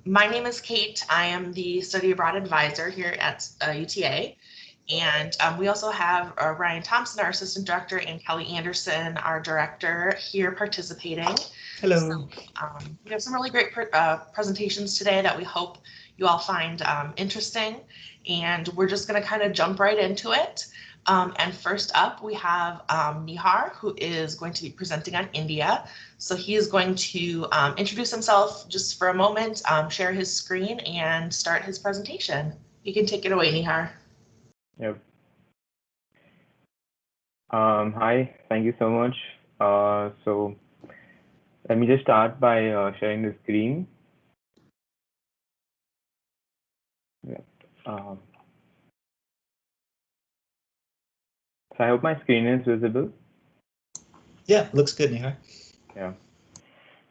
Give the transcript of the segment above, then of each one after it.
My name is Kate. I am the study abroad advisor here at UTA. And we also have Ryan Thompson, our assistant director, and Kelly Anderson, our director, here participating. Hello. So, we have some really great presentations today that we hope you all find interesting. And we're just going to kind of jump right into it. And first up, we have Nihar, who is going to be presenting on India. So he is going to introduce himself just for a moment, share his screen, and start his presentation. You can take it away, Nihar. Yep. Hi, thank you so much. So let me just start by sharing the screen. Yep. So I hope my screen is visible. Yeah, looks good, Nihar. Yeah.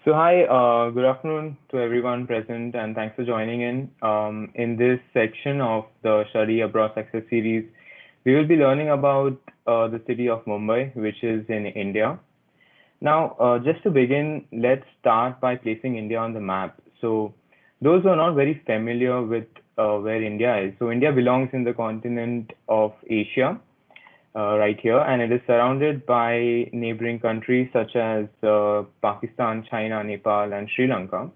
So hi, good afternoon to everyone present, and thanks for joining in. In this section of the Study Abroad Success Series, we will be learning about the city of Mumbai, which is in India. Now, just to begin, let's start by placing India on the map. So those who are not very familiar with where India is, so India belongs in the continent of Asia, right here, and it is surrounded by neighboring countries such as Pakistan, China, Nepal, and Sri Lanka.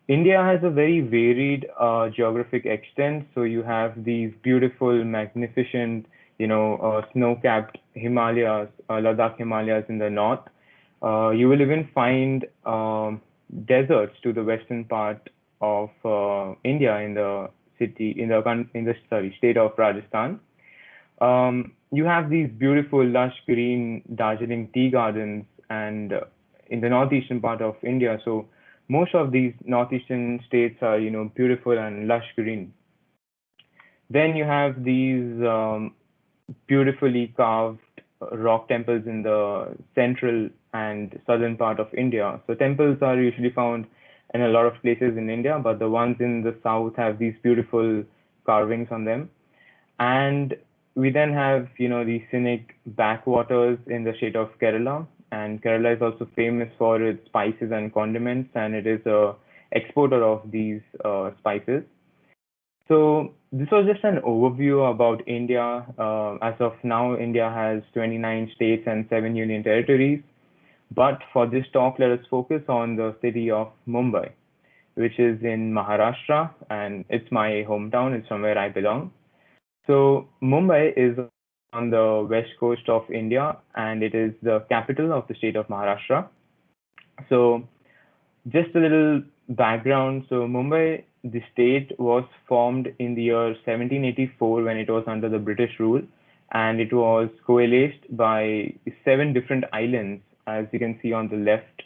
India has a very varied geographic extent. So you have these beautiful, magnificent, snow-capped Himalayas, Ladakh Himalayas in the north. You will even find deserts to the western part of India in the state of Rajasthan. You have these beautiful, lush green Darjeeling tea gardens, and in the northeastern part of India. So most of these northeastern states are, beautiful and lush green. Then you have these beautifully carved rock temples in the central and southern part of India. So temples are usually found in a lot of places in India, but the ones in the south have these beautiful carvings on them. And we then have, these scenic backwaters in the state of Kerala. And Kerala is also famous for its spices and condiments, and it is a exporter of these spices. So this was just an overview about India. As of now, India has 29 states and 7 union territories. But for this talk, let us focus on the city of Mumbai, which is in Maharashtra, and it's my hometown. It's from where I belong. So Mumbai is on the west coast of India, and it is the capital of the state of Maharashtra. So just a little background. So Mumbai, the state, was formed in the year 1784 when it was under the British rule, and it was coalesced by 7 different islands, as you can see on the left.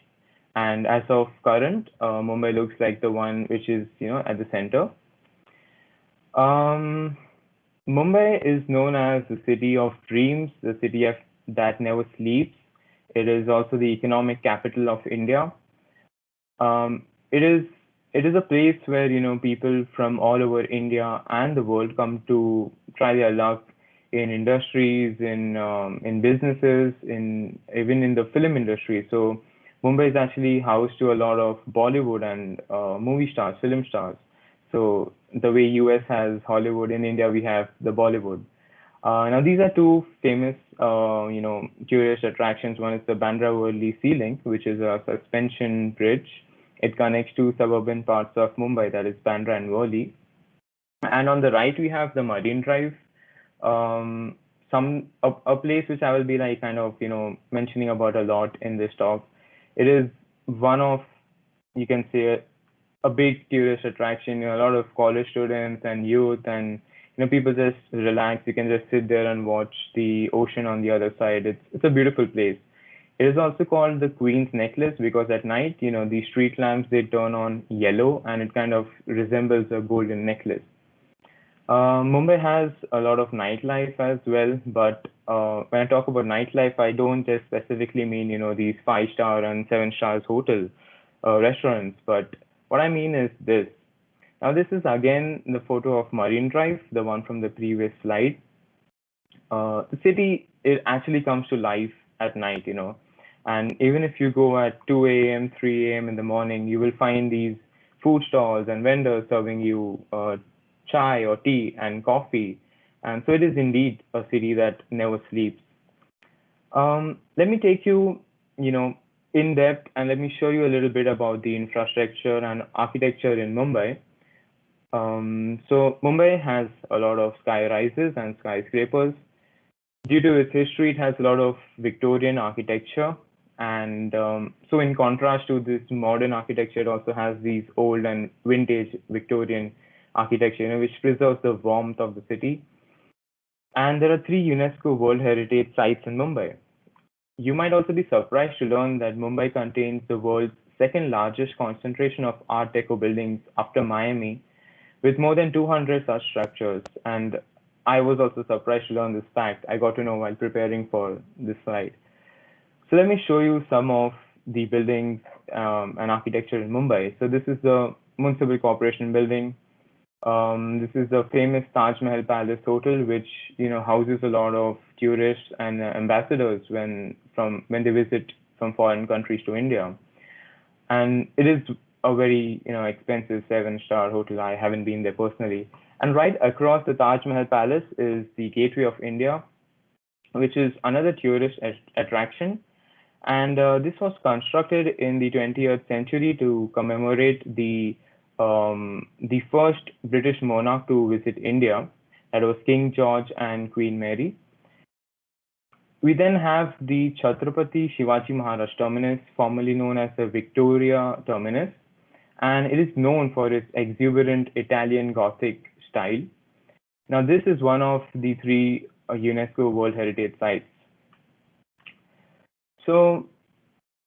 And as of current, Mumbai looks like the one which is, at the center. Mumbai is known as the city of dreams, the city that never sleeps. It is also the economic capital of India. It is a place where people from all over India and the world come to try their luck in industries, in businesses, even in the film industry. So Mumbai is actually house to a lot of Bollywood and movie stars, film stars. So the way US has Hollywood, in India we have the Bollywood. Now these are 2 famous, tourist attractions. One is the Bandra Worli Sea Link, which is a suspension bridge. It connects 2 suburban parts of Mumbai, that is Bandra and Worli. And on the right we have the Marine Drive, a place which I will be like kind of mentioning about a lot in this talk. It is one of, you can say, a big tourist attraction. A lot of college students and youth and people just relax. You can just sit there and watch the ocean on the other side. It's a beautiful place. It is also called the Queen's Necklace because at night, the street lamps, they turn on yellow and it kind of resembles a golden necklace. Mumbai has a lot of nightlife as well, but when I talk about nightlife, I don't just specifically mean, these 5-star and 7 stars hotel restaurants, but what I mean is this. Now, this is again the photo of Marine Drive, the one from the previous slide. The city, it actually comes to life at night, and even if you go at 2 a.m., 3 a.m. in the morning, you will find these food stalls and vendors serving you chai or tea and coffee. And so it is indeed a city that never sleeps. Let me take you, in depth, and let me show you a little bit about the infrastructure and architecture in Mumbai. So Mumbai has a lot of sky rises and skyscrapers. Due to its history, it has a lot of Victorian architecture. And so in contrast to this modern architecture, it also has these old and vintage Victorian architecture, which preserves the warmth of the city. And there are 3 UNESCO World Heritage sites in Mumbai. You might also be surprised to learn that Mumbai contains the world's second largest concentration of Art Deco buildings after Miami, with more than 200 such structures. And I was also surprised to learn this fact. I got to know while preparing for this slide. So let me show you some of the buildings and architecture in Mumbai. So this is the Municipal Corporation building. This is the famous Taj Mahal Palace Hotel, which houses a lot of tourists and ambassadors when they visit from foreign countries to India. And it is a very expensive 7-star hotel. I haven't been there personally. And right across the Taj Mahal Palace is the Gateway of India, which is another tourist attraction. And this was constructed in the 20th century to commemorate the first British monarch to visit India. That was King George and Queen Mary. We then have the Chhatrapati Shivaji Maharaj Terminus, formerly known as the Victoria Terminus, and it is known for its exuberant Italian Gothic style. Now, this is one of the 3 UNESCO World Heritage sites. So,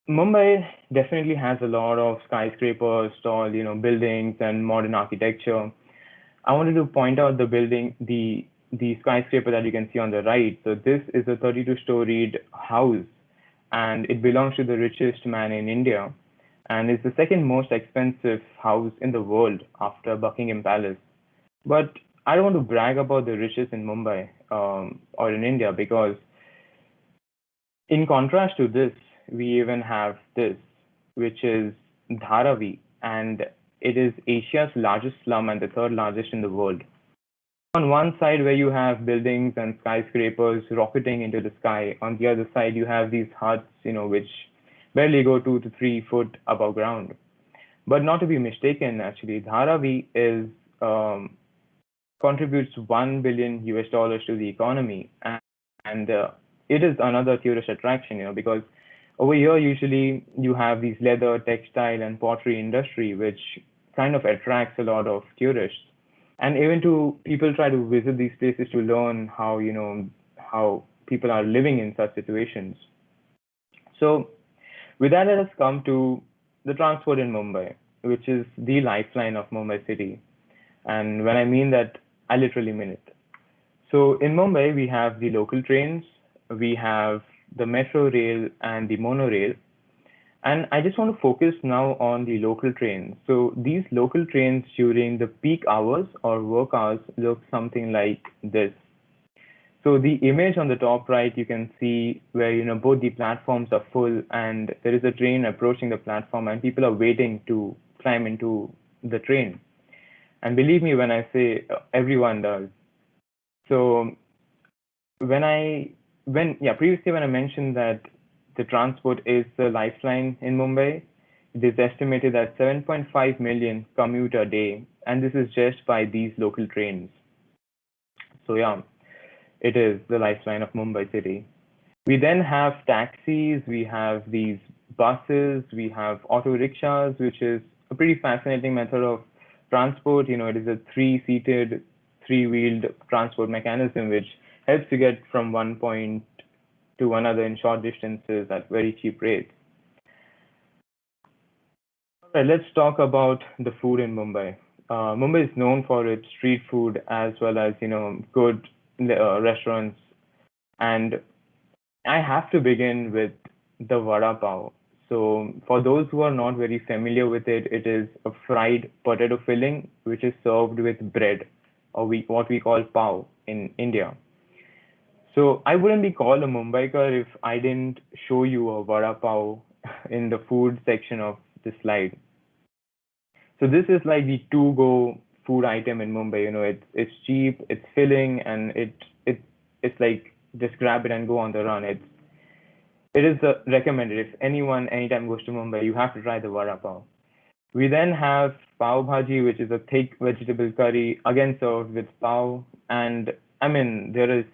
Mumbai definitely has a lot of skyscrapers, tall, buildings and modern architecture. I wanted to point out the skyscraper that you can see on the right. So this is a 32-storied house, and it belongs to the richest man in India, and it's the second most expensive house in the world after Buckingham Palace. But I don't want to brag about the riches in Mumbai or in India, because in contrast to this, we even have this, which is Dharavi, and it is Asia's largest slum and the 3rd largest in the world. On one side, where you have buildings and skyscrapers rocketing into the sky, on the other side, you have these huts, which barely go 2 to 3 foot above ground. But not to be mistaken, actually, Dharavi contributes $1 billion to the economy, and it is another tourist attraction, because over here, usually you have these leather, textile, and pottery industry, which kind of attracts a lot of tourists. And even people try to visit these places to learn how people are living in such situations. So with that, let us come to the transport in Mumbai, which is the lifeline of Mumbai city. And when I mean that, I literally mean it. So in Mumbai, we have the local trains, we have the metro rail and the monorail. And I just want to focus now on the local trains. So these local trains during the peak hours or work hours look something like this. So the image on the top right, you can see where both the platforms are full and there is a train approaching the platform and people are waiting to climb into the train. And believe me when I say everyone does. So previously when I mentioned that the transport is the lifeline in Mumbai, it is estimated that 7.5 million commute a day, and this is just by these local trains. So yeah, it is the lifeline of Mumbai city. We then have taxis, we have these buses, we have auto rickshaws, which is a pretty fascinating method of transport. It is a 3-seated, 3-wheeled transport mechanism, which helps you get from one point to another in short distances at very cheap rates. All right, let's talk about the food in Mumbai. Mumbai is known for its street food as well as good restaurants, and I have to begin with the vada pav. So for those who are not very familiar with it, it is a fried potato filling which is served with bread, or what we call pav in India. So I wouldn't be called a Mumbaiker if I didn't show you a vada pav in the food section of the slide. So this is like the to-go food item in Mumbai. It's cheap, it's filling, and it's like just grab it and go on the run. It is recommended. If anyone anytime goes to Mumbai, you have to try the vada pav. We then have pav bhaji, which is a thick vegetable curry, again served with pav. And I mean, there is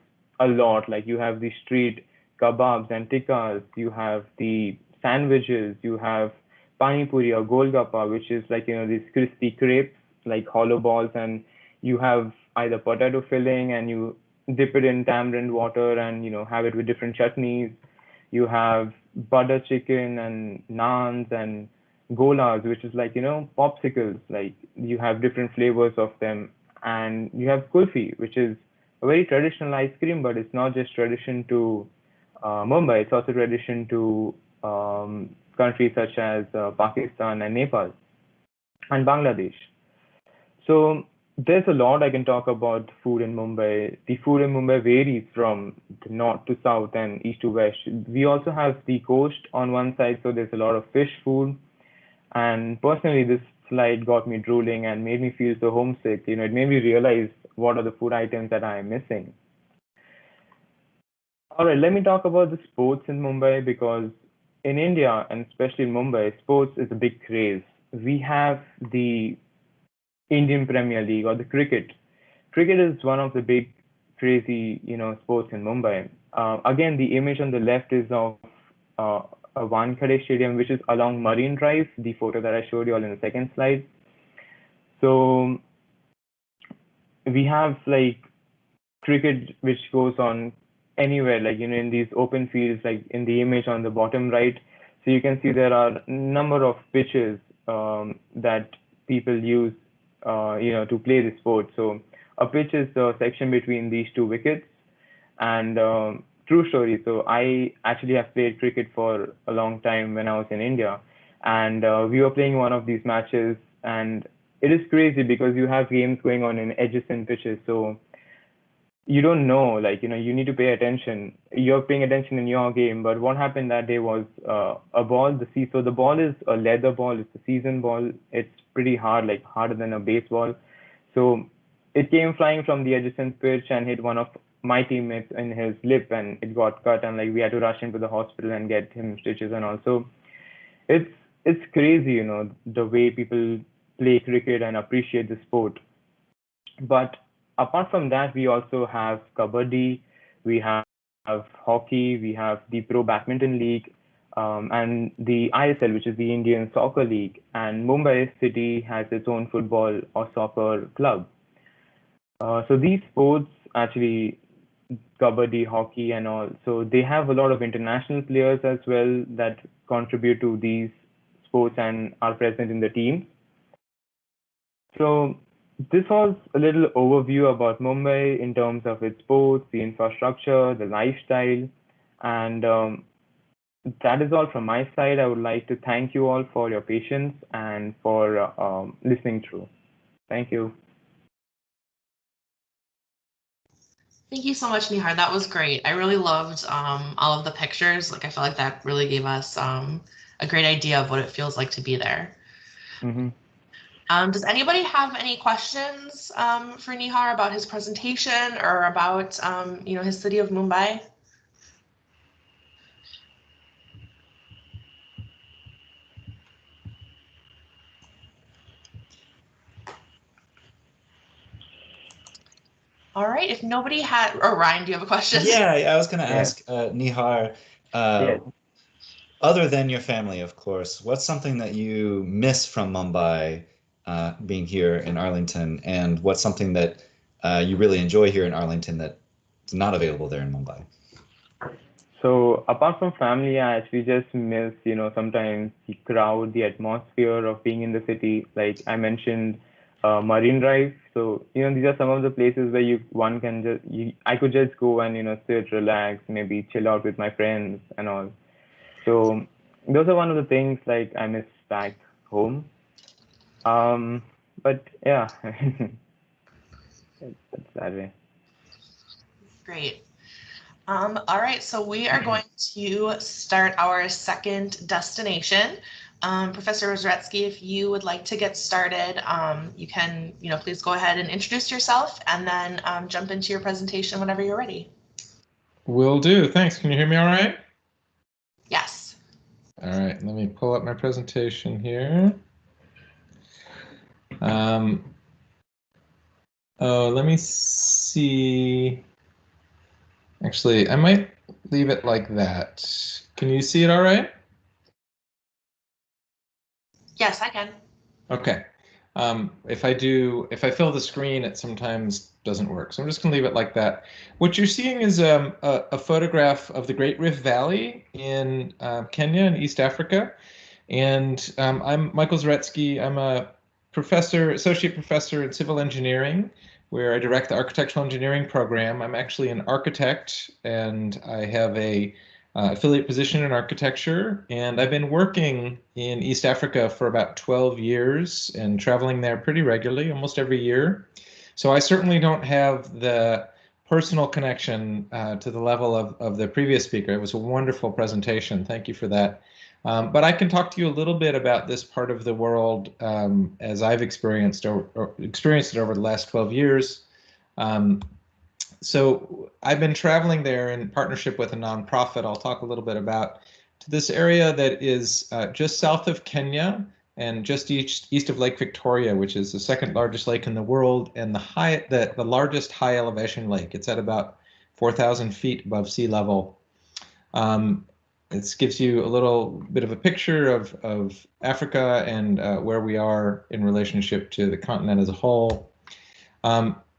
a lot. Like you have the street kebabs and tikkas, you have the sandwiches, you have pani puri or golgappa, which is like, these crispy crepes, like hollow balls, and you have either potato filling and you dip it in tamarind water and, have it with different chutneys. You have butter chicken and naans and golas, which is like, popsicles. Like you have different flavors of them. And you have kulfi, which is a very traditional ice cream, but it's not just tradition to Mumbai, it's also tradition to countries such as Pakistan and Nepal and Bangladesh. So there's a lot I can talk about food in Mumbai. The food in Mumbai varies from the north to south and east to west. We also have the coast on one side, so there's a lot of fish food. And personally, this flight got me drooling and made me feel so homesick. It made me realize what are the food items that I am missing. All right, let me talk about the sports in Mumbai because in India and especially in Mumbai, sports is a big craze. We have the Indian Premier League or the cricket. Cricket is one of the big, crazy, sports in Mumbai. Again, the image on the left is of a Wankhede Stadium, which is along Marine Drive, the photo that I showed you all in the second slide. So we have like cricket, which goes on anywhere, like, in these open fields, like in the image on the bottom right. So you can see there are a number of pitches that people use to play the sport. So a pitch is the section between these two wickets. And true story. So I actually have played cricket for a long time when I was in India, and we were playing one of these matches, and it is crazy because you have games going on in adjacent pitches. So you don't know, like, you need to pay attention. You're paying attention in your game, but what happened that day was a ball. So the ball is a leather ball. It's a season ball. It's pretty hard, like harder than a baseball. So it came flying from the adjacent pitch and hit one of my teammates in his lip, and it got cut, and like we had to rush him to the hospital and get him stitches. And also, it's crazy, the way people play cricket and appreciate the sport. But apart from that, we also have kabaddi, we have hockey, we have the Pro Badminton League, and the ISL, which is the Indian Soccer League. And Mumbai City has its own football or soccer club. So these sports actually, kabaddi, hockey, and all, so they have a lot of international players as well that contribute to these sports and are present in the team. So this was a little overview about Mumbai in terms of its sports, the infrastructure, the lifestyle, and that is all from my side. I would like to thank you all for your patience and for listening through. Thank you. Thank you so much, Nihar. That was great. I really loved all of the pictures. Like, I feel like that really gave us a great idea of what it feels like to be there. Mm-hmm. Does anybody have any questions for Nihar about his presentation or about his city of Mumbai? All right. If nobody had, or Ryan, do you have a question? Yeah, I was going to ask Nihar, Yes. other than your family, of course, what's something that you miss from Mumbai being here in Arlington, and what's something that you really enjoy here in Arlington that's not available there in Mumbai? So apart from family, I actually just miss, sometimes the crowd, the atmosphere of being in the city. Like I mentioned, Marine Drive. So, these are some of the places where one can I could just go and, sit, relax, maybe chill out with my friends and all. So those are one of the things like I miss back home. But yeah, that's that way. Great. All right, so we are going to start our second destination, Professor Rozretsky, if you would like to get started, you can, please go ahead and introduce yourself and then jump into your presentation whenever you're ready. Will do. Thanks. Can you hear me all right? Yes. All right. Let me pull up my presentation here. Let me see. Actually, I might leave it like that. Can you see it all right? Yes, I can. Okay. If I fill the screen, it sometimes doesn't work. So I'm just going to leave it like that. What you're seeing is a photograph of the Great Rift Valley in Kenya in East Africa. And I'm Michael Zaretsky. I'm a associate professor in civil engineering, where I direct the architectural engineering program. I'm actually an architect, and I have a affiliate position in architecture. And I've been working in East Africa for about 12 years and traveling there pretty regularly, almost every year. So I certainly don't have the personal connection to the level of the previous speaker. It was a wonderful presentation. Thank you for that. But I can talk to you a little bit about this part of the world as I've experienced it over the last 12 years. So I've been traveling there in partnership with a nonprofit I'll talk a little bit about, to this area that is just south of Kenya and just east of Lake Victoria, which is the second largest lake in the world and the largest high elevation lake. It's at about 4,000 feet above sea level. This gives you a little bit of a picture of Africa and where we are in relationship to the continent as a whole.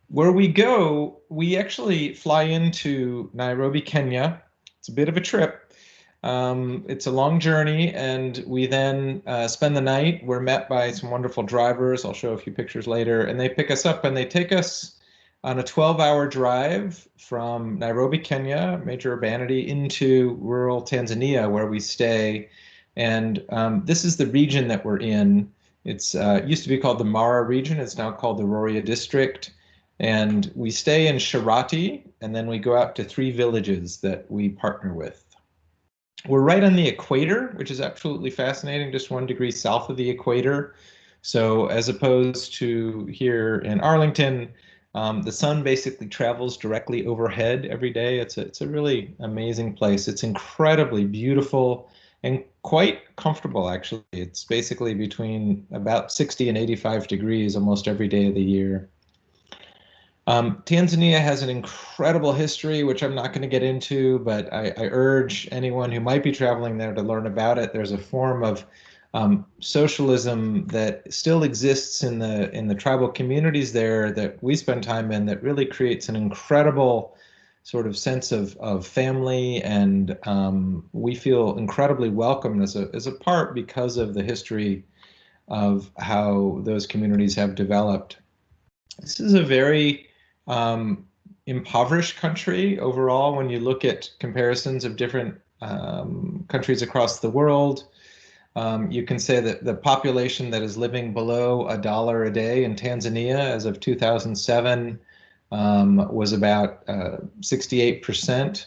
Where we go, we actually fly into Nairobi, Kenya. It's a bit of a trip. It's a long journey, and we then spend the night. We're met by some wonderful drivers. I'll show a few pictures later, and they pick us up and they take us on a 12-hour drive from Nairobi, Kenya, major urbanity, into rural Tanzania, where we stay. And this is the region that we're in. It's used to be called the Mara region. It's now called the Rorya district. And we stay in Shirati, and then we go out to 3 villages that we partner with. We're right on the equator, which is absolutely fascinating, just 1 degree south of the equator. So as opposed to here in Arlington, the sun basically travels directly overhead every day. It's a really amazing place. It's incredibly beautiful and quite comfortable, actually. It's basically between about 60 and 85 degrees almost every day of the year. Tanzania has an incredible history, which I'm not going to get into, but I urge anyone who might be traveling there to learn about it. There's a form of socialism that still exists in the tribal communities there that we spend time in that really creates an incredible sort of sense of family, and we feel incredibly welcome as a part because of the history of how those communities have developed. This is a very impoverished country overall when you look at comparisons of different countries across the world. You can say that the population that is living below $1 a day in Tanzania as of 2007 was about 68%.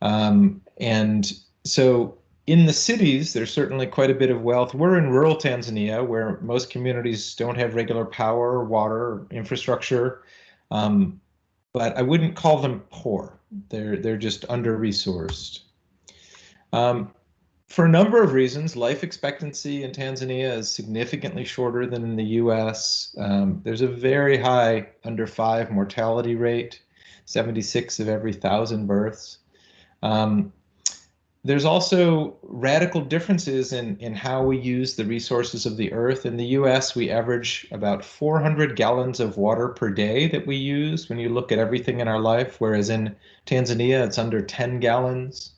And so in the cities, there's certainly quite a bit of wealth. We're in rural Tanzania, where most communities don't have regular power, water, infrastructure. But I wouldn't call them poor. They're just under-resourced. For a number of reasons, life expectancy in Tanzania is significantly shorter than in the US. There's a very high under 5 mortality rate, 76 of every 1,000 births. There's also radical differences in how we use the resources of the earth. In the US, we average about 400 gallons of water per day that we use when you look at everything in our life, whereas in Tanzania, it's under 10 gallons.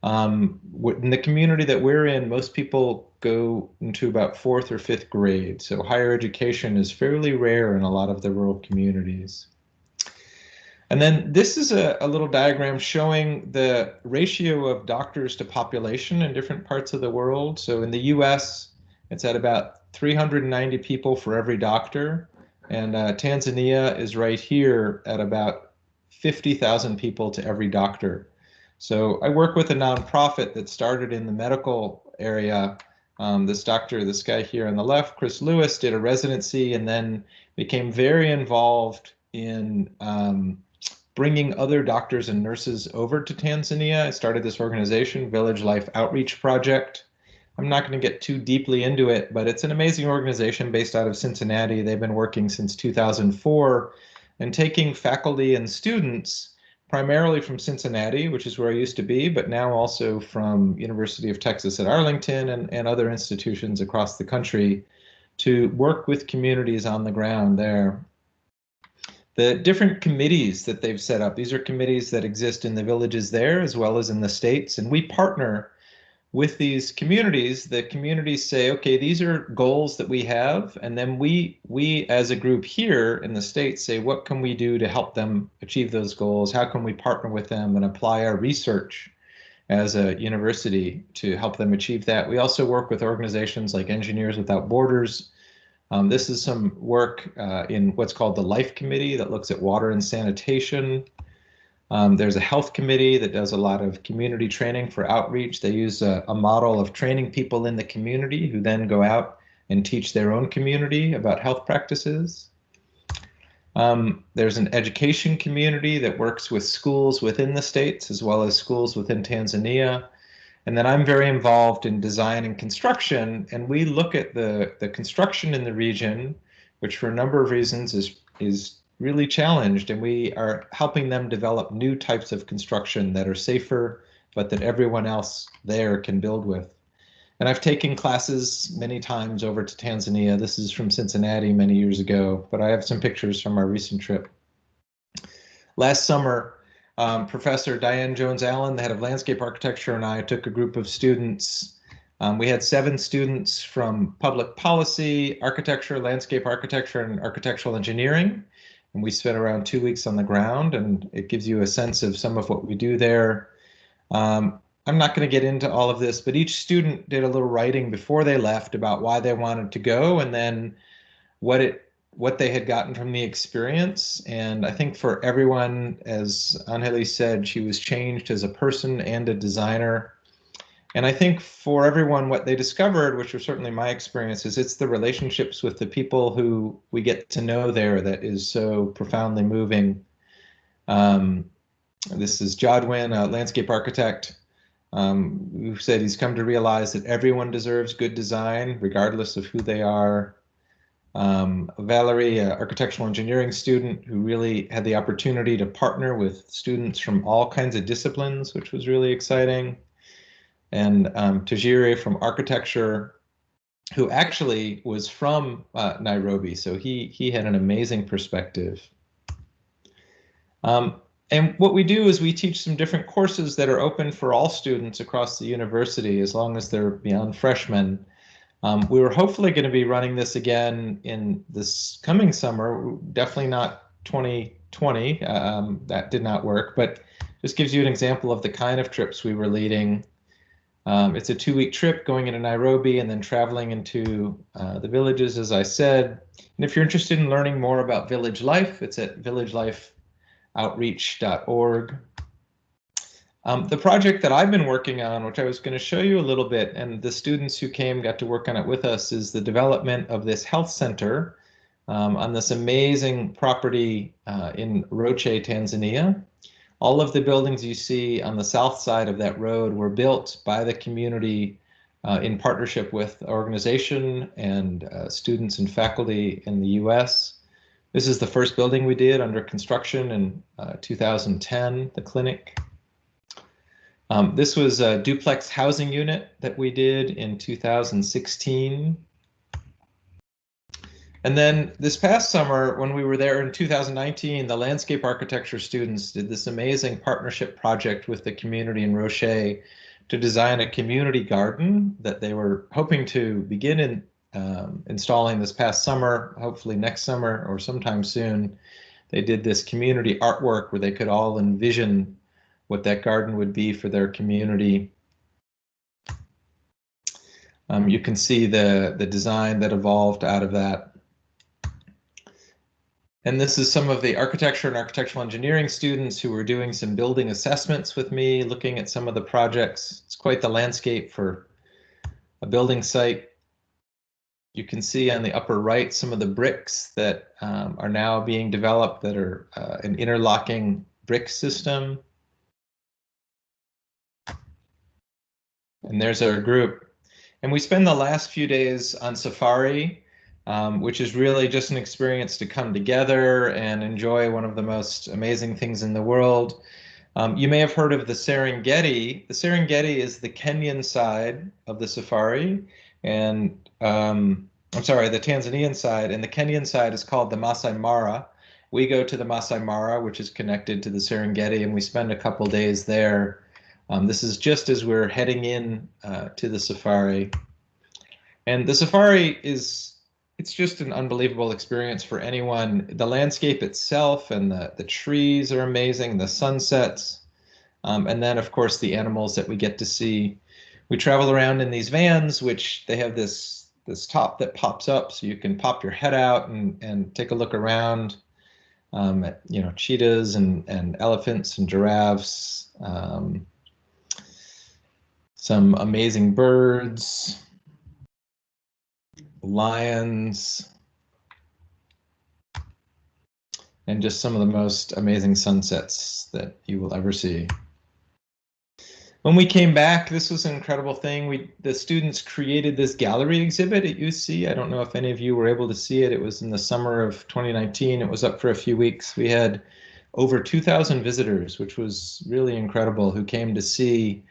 In the community that we're in, most people go into about 4th or 5th grade, so higher education is fairly rare in a lot of the rural communities. And then this is a little diagram showing the ratio of doctors to population in different parts of the world. So in the US, it's at about 390 people for every doctor, and Tanzania is right here at about 50,000 people to every doctor. So I work with a nonprofit that started in the medical area This guy here on the left, Chris Lewis, did a residency and then became very involved in bringing other doctors and nurses over to Tanzania. I started this organization, Village Life Outreach Project. I'm not going to get too deeply into it, but it's an amazing organization based out of Cincinnati. They've been working since 2004 and taking faculty and students primarily from Cincinnati, which is where I used to be, but now also from University of Texas at Arlington and other institutions across the country to work with communities on the ground there. The different committees that they've set up, these are committees that exist in the villages there as well as in the states, and we partner with these communities. The communities say, okay, these are goals that we have, and then we as a group here in the States say, what can we do to help them achieve those goals? How can we partner with them and apply our research as a university to help them achieve that? We also work with organizations like Engineers Without Borders. This is some work in what's called the Life Committee that looks at water and sanitation. There's a health committee that does a lot of community training for outreach. They use a model of training people in the community who then go out and teach their own community about health practices. There's an education community that works with schools within the states as well as schools within Tanzania. And then I'm very involved in design and construction, and we look at the construction in the region, which for a number of reasons is really challenged, and we are helping them develop new types of construction that are safer, but that everyone else there can build with. And I've taken classes many times over to Tanzania. This is from Cincinnati many years ago, but I have some pictures from our recent trip. Last summer, Professor Diane Jones-Allen, the head of landscape architecture, and I took a group of students. We had 7 students from public policy, architecture, landscape architecture, and architectural engineering. And we spent around 2 weeks on the ground, and it gives you a sense of some of what we do there. I'm not going to get into all of this, but each student did a little writing before they left about why they wanted to go and then what they had gotten from the experience. And I think for everyone, as Angeli said, she was changed as a person and a designer. And I think for everyone, what they discovered, which was certainly my experience, is it's the relationships with the people who we get to know there that is so profoundly moving. This is Jodwin, a landscape architect, who said he's come to realize that everyone deserves good design, regardless of who they are. Valerie, an architectural engineering student who really had the opportunity to partner with students from all kinds of disciplines, which was really exciting. And Tajiri from architecture, who actually was from Nairobi, so he had an amazing perspective. And what we do is we teach some different courses that are open for all students across the university, as long as they're beyond freshmen. We were hopefully going to be running this again in this coming summer, definitely not 2020. That did not work, but just gives you an example of the kind of trips we were leading. It's a 2-week trip going into Nairobi and then traveling into the villages, as I said. And if you're interested in learning more about village life, it's at villagelifeoutreach.org. The project that I've been working on, which I was going to show you a little bit, and the students who came got to work on it with us, is the development of this health center on this amazing property in Roche, Tanzania. All of the buildings you see on the south side of that road were built by the community in partnership with the organization and students and faculty in the US. This is the first building we did under construction in 2010, the clinic. This was a duplex housing unit that we did in 2016. And then this past summer, when we were there in 2019, the landscape architecture students did this amazing partnership project with the community in Roche to design a community garden that they were hoping to begin installing this past summer, hopefully next summer or sometime soon. They did this community artwork where they could all envision what that garden would be for their community. You can see the design that evolved out of that. And this is some of the architecture and architectural engineering students who were doing some building assessments with me, looking at some of the projects. It's quite the landscape for a building site. You can see on the upper right some of the bricks that are now being developed that are an interlocking brick system. And there's our group. And we spend the last few days on safari, which is really just an experience to come together and enjoy one of the most amazing things in the world. You may have heard of the Serengeti. The Serengeti is the Kenyan side of the safari, and I'm sorry, the Tanzanian side, and the Kenyan side is called the Masai Mara. We go to the Masai Mara, which is connected to the Serengeti, and we spend a couple days there. This is just as we're heading in to the safari. And the safari it's just an unbelievable experience for anyone. The landscape itself and the trees are amazing, the sunsets, and then of course the animals that we get to see. We travel around in these vans, which they have this top that pops up, so you can pop your head out and take a look around at, you know, cheetahs and elephants and giraffes, some amazing birds, lions, and just some of the most amazing sunsets that you will ever see. When we came back, this was an incredible thing. The students created this gallery exhibit at UC. I don't know if any of you were able to see it. It was in the summer of 2019. It was up for a few weeks. We had over 2,000 visitors, which was really incredible, who came to see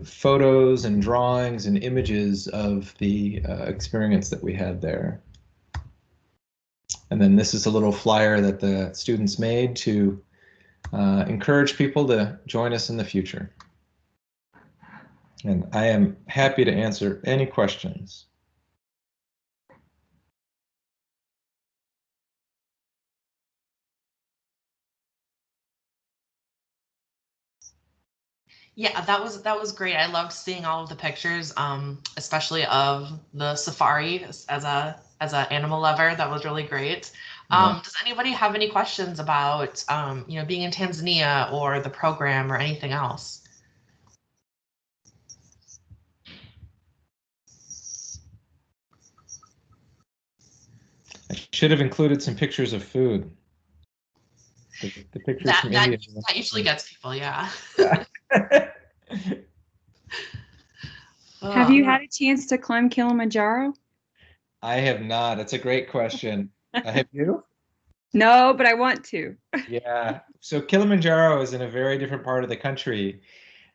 photos and drawings and images of the experience that we had there. And then this is a little flyer that the students made to encourage people to join us in the future. And I am happy to answer any questions. Yeah, that was great. I loved seeing all of the pictures, especially of the safari as a animal lover. That was really great. Does anybody have any questions about you know, being in Tanzania or the program or anything else? I should have included some pictures of food. The pictures from India. That usually gets people, yeah. Have you had a chance to climb Kilimanjaro? I have not. It's a great question. Have you? No, but I want to. Yeah. So Kilimanjaro is in a very different part of the country,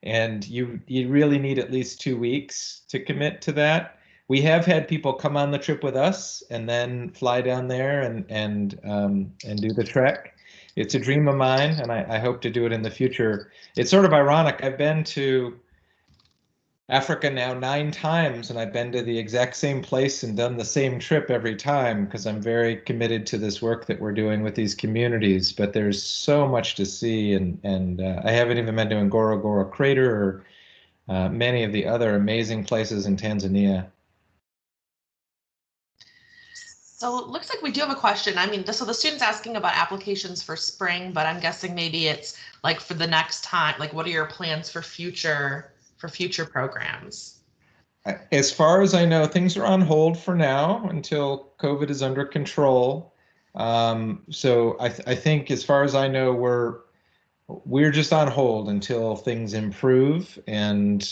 and you really need at least 2 weeks to commit to that. We have had people come on the trip with us and then fly down there and do the trek. It's a dream of mine, and I hope to do it in the future. It's sort of ironic. I've been to Africa now 9 times, and I've been to the exact same place and done the same trip every time because I'm very committed to this work that we're doing with these communities. But there's so much to see, and I haven't even been to Ngorongoro Crater or many of the other amazing places in Tanzania. So it looks like we do have a question. I mean, so the student's asking about applications for spring, but I'm guessing maybe it's like for the next time, like what are your plans for future programs? As far as I know, things are on hold for now until COVID is under control. So I think as far as I know, we're just on hold until things improve and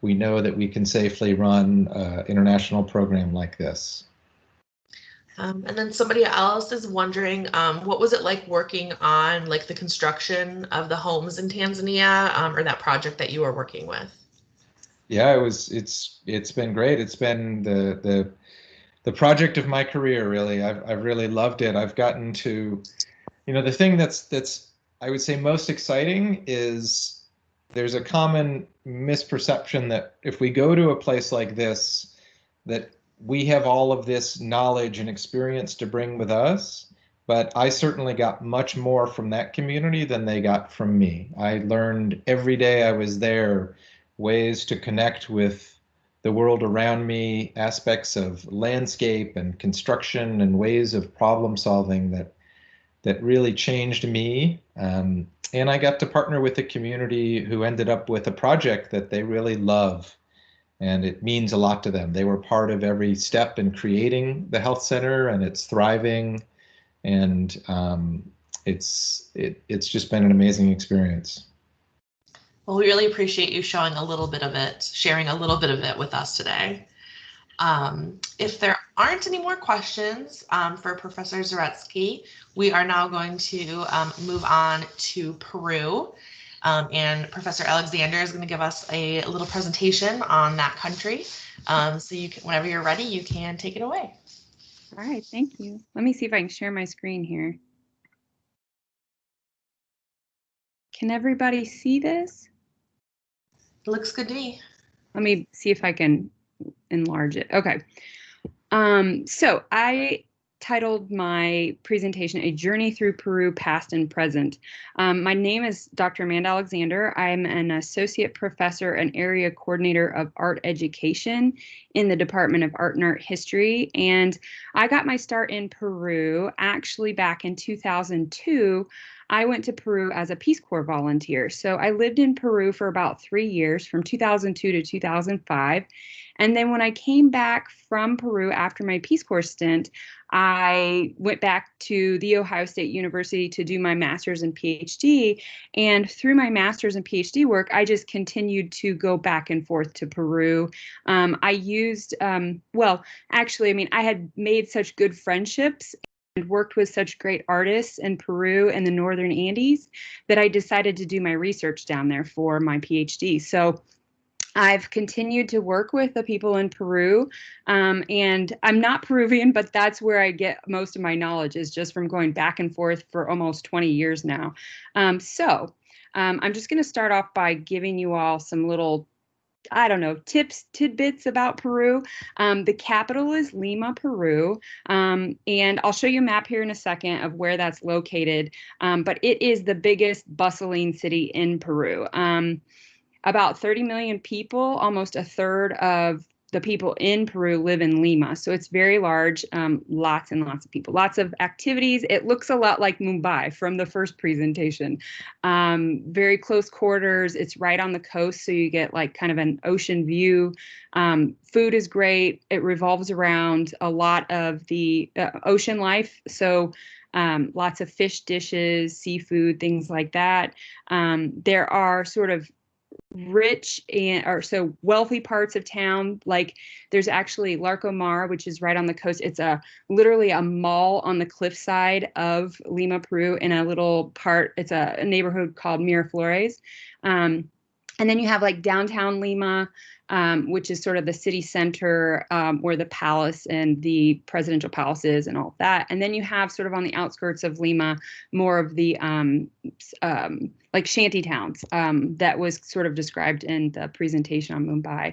we know that we can safely run an international program like this. And then somebody else is wondering, what was it like working on like the construction of the homes in Tanzania, or that project that you were working with? Yeah, it's been great. It's been the project of my career, really. I've really loved it. I've gotten to, you know, the thing that's I would say most exciting is there's a common misperception that if we go to a place like this, that we have all of this knowledge and experience to bring with us, but I certainly got much more from that community than they got from me. I learned every day I was there ways to connect with the world around me, aspects of landscape and construction and ways of problem solving that really changed me. And I got to partner with a community who ended up with a project that they really love. and it means a lot to them. They were part of every step in creating the health center, and it's thriving, and it's just been an amazing experience. Well, we really appreciate you showing a little bit of it, sharing a little bit of it with us today. If there aren't any more questions for Professor Zaretsky, we are now going to move on to Peru. And Professor Alexander is going to give us a little presentation on that country. So you can, whenever you're ready, you can take it away. All right, thank you. Let me see if I can share my screen here. Can everybody see this? It looks good to me. Let me see if I can enlarge it. Okay. So I titled my presentation, A Journey Through Peru, Past and Present. My name is Dr. Amanda Alexander. I'm an associate professor and area coordinator of art education in the Department of Art and Art History. And I got my start in Peru actually back in 2002. I went to Peru as a Peace Corps volunteer. So I lived in Peru for about 3 years, from 2002 to 2005. And then when I came back from Peru after my Peace Corps stint, I went back to The Ohio State University to do my master's and PhD. And through my master's and PhD work, I just continued to go back and forth to Peru. I used, well, actually, I mean, I had made such good friendships and worked with such great artists in Peru and the Northern Andes that I decided to do my research down there for my PhD. So I've continued to work with the people in Peru, and I'm not Peruvian, but that's where I get most of my knowledge, is just from going back and forth for almost 20 years now. I'm just going to start off by giving you all some little, I don't know, tidbits about Peru. The capital is Lima, Peru, and I'll show you a map here in a second of where that's located, but it is the biggest bustling city in Peru. About 30 million people, almost a third of the people in Peru live in Lima. So it's very large, lots and lots of people, lots of activities. It looks a lot like Mumbai from the first presentation. Very close quarters. It's right on the coast, so you get like kind of an ocean view. Food is great. It revolves around a lot of the ocean life. So lots of fish dishes, seafood, things like that. There are sort of rich or so wealthy parts of town, like there's actually Larcomar, which is right on the coast. It's literally a mall on the cliffside of Lima, Peru, in a little part. It's a neighborhood called Miraflores. And then you have like downtown Lima, which is sort of the city center, where the palace and the presidential palace is and all of that. And then you have sort of on the outskirts of Lima, more of the like shanty towns that was sort of described in the presentation on Mumbai.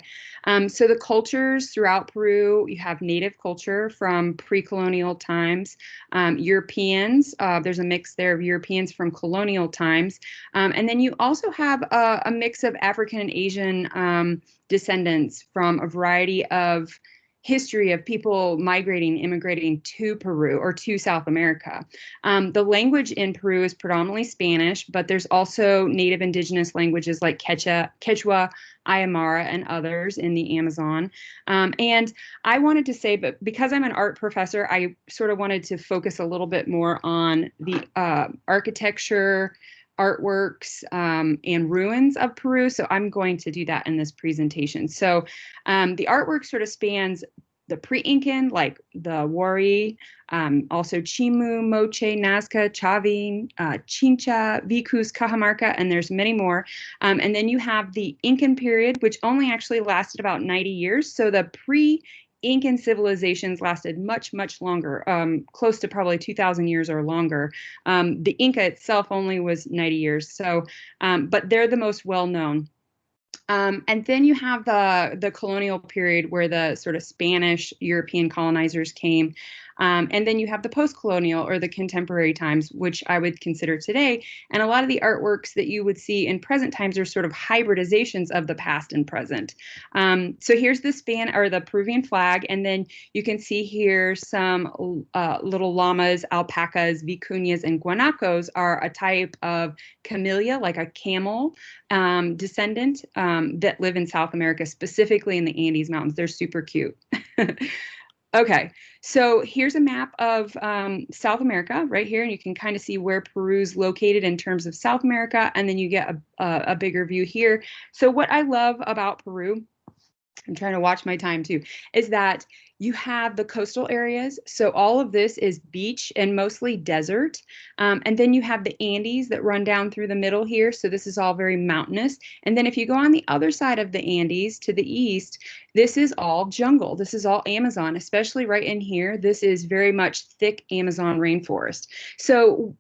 So the cultures throughout Peru, you have native culture from pre-colonial times, Europeans, there's a mix there of Europeans from colonial times. And then you also have a mix of African and Asian descendants from a variety of history of people migrating, immigrating to Peru or to South America. The language in Peru is predominantly Spanish, but there's also native indigenous languages like Quechua, Aymara, and others in the Amazon. And I wanted to say, but because I'm an art professor, I sort of wanted to focus a little bit more on the architecture, artworks, and ruins of Peru. So I'm going to do that in this presentation. So the artwork sort of spans the pre-Incan, like the Wari, also Chimu, Moche, Nazca, Chavin, Chincha, Vicus, Cajamarca, and there's many more. And then you have the Incan period, which only actually lasted about 90 years. So the Incan civilizations lasted much, much longer, close to probably 2,000 years or longer. The Inca itself only was 90 years. So, but they're the most well-known. And then you have the colonial period where the sort of Spanish European colonizers came. And then you have the post-colonial or the contemporary times, which I would consider today. And a lot of the artworks that you would see in present times are sort of hybridizations of the past and present. So here's the span or the Peruvian flag, and then you can see here some little llamas, alpacas, vicuñas, and guanacos are a type of camellia, like a camel descendant that live in South America, specifically in the Andes Mountains. They're super cute. Okay, so here's a map of South America right here, and you can kind of see where Peru's located in terms of South America, and then you get a bigger view here. So what I love about Peru, I'm trying to watch my time too, is that you have the coastal areas. So all of this is beach and mostly desert. And then you have the Andes that run down through the middle here. So this is all very mountainous. And then if you go on the other side of the Andes to the east, this is all jungle. This is all Amazon, especially right in here. This is very much thick Amazon rainforest. So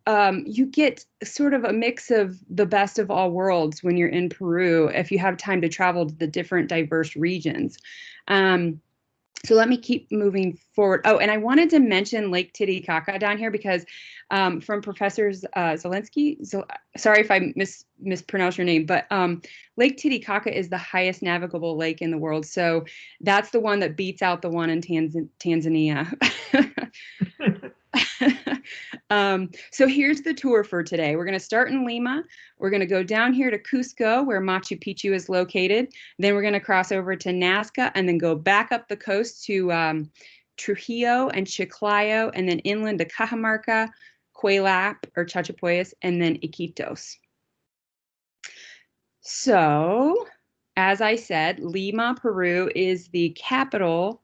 you get sort of a mix of the best of all worlds when you're in Peru, if you have time to travel to the different diverse regions. So let me keep moving forward. Oh, and I wanted to mention Lake Titicaca down here because from Professor Zelinsky, sorry if I mispronounce your name, but Lake Titicaca is the highest navigable lake in the world. So that's the one that beats out the one in Tanzania. So here's the tour for today. We're going to start in Lima. We're going to go down here to Cusco, where Machu Picchu is located. Then we're going to cross over to Nazca and then go back up the coast to Trujillo and Chiclayo, and then inland to Cajamarca, Cuelap or Chachapoyas, and then Iquitos. So, as I said, Lima, Peru is the capital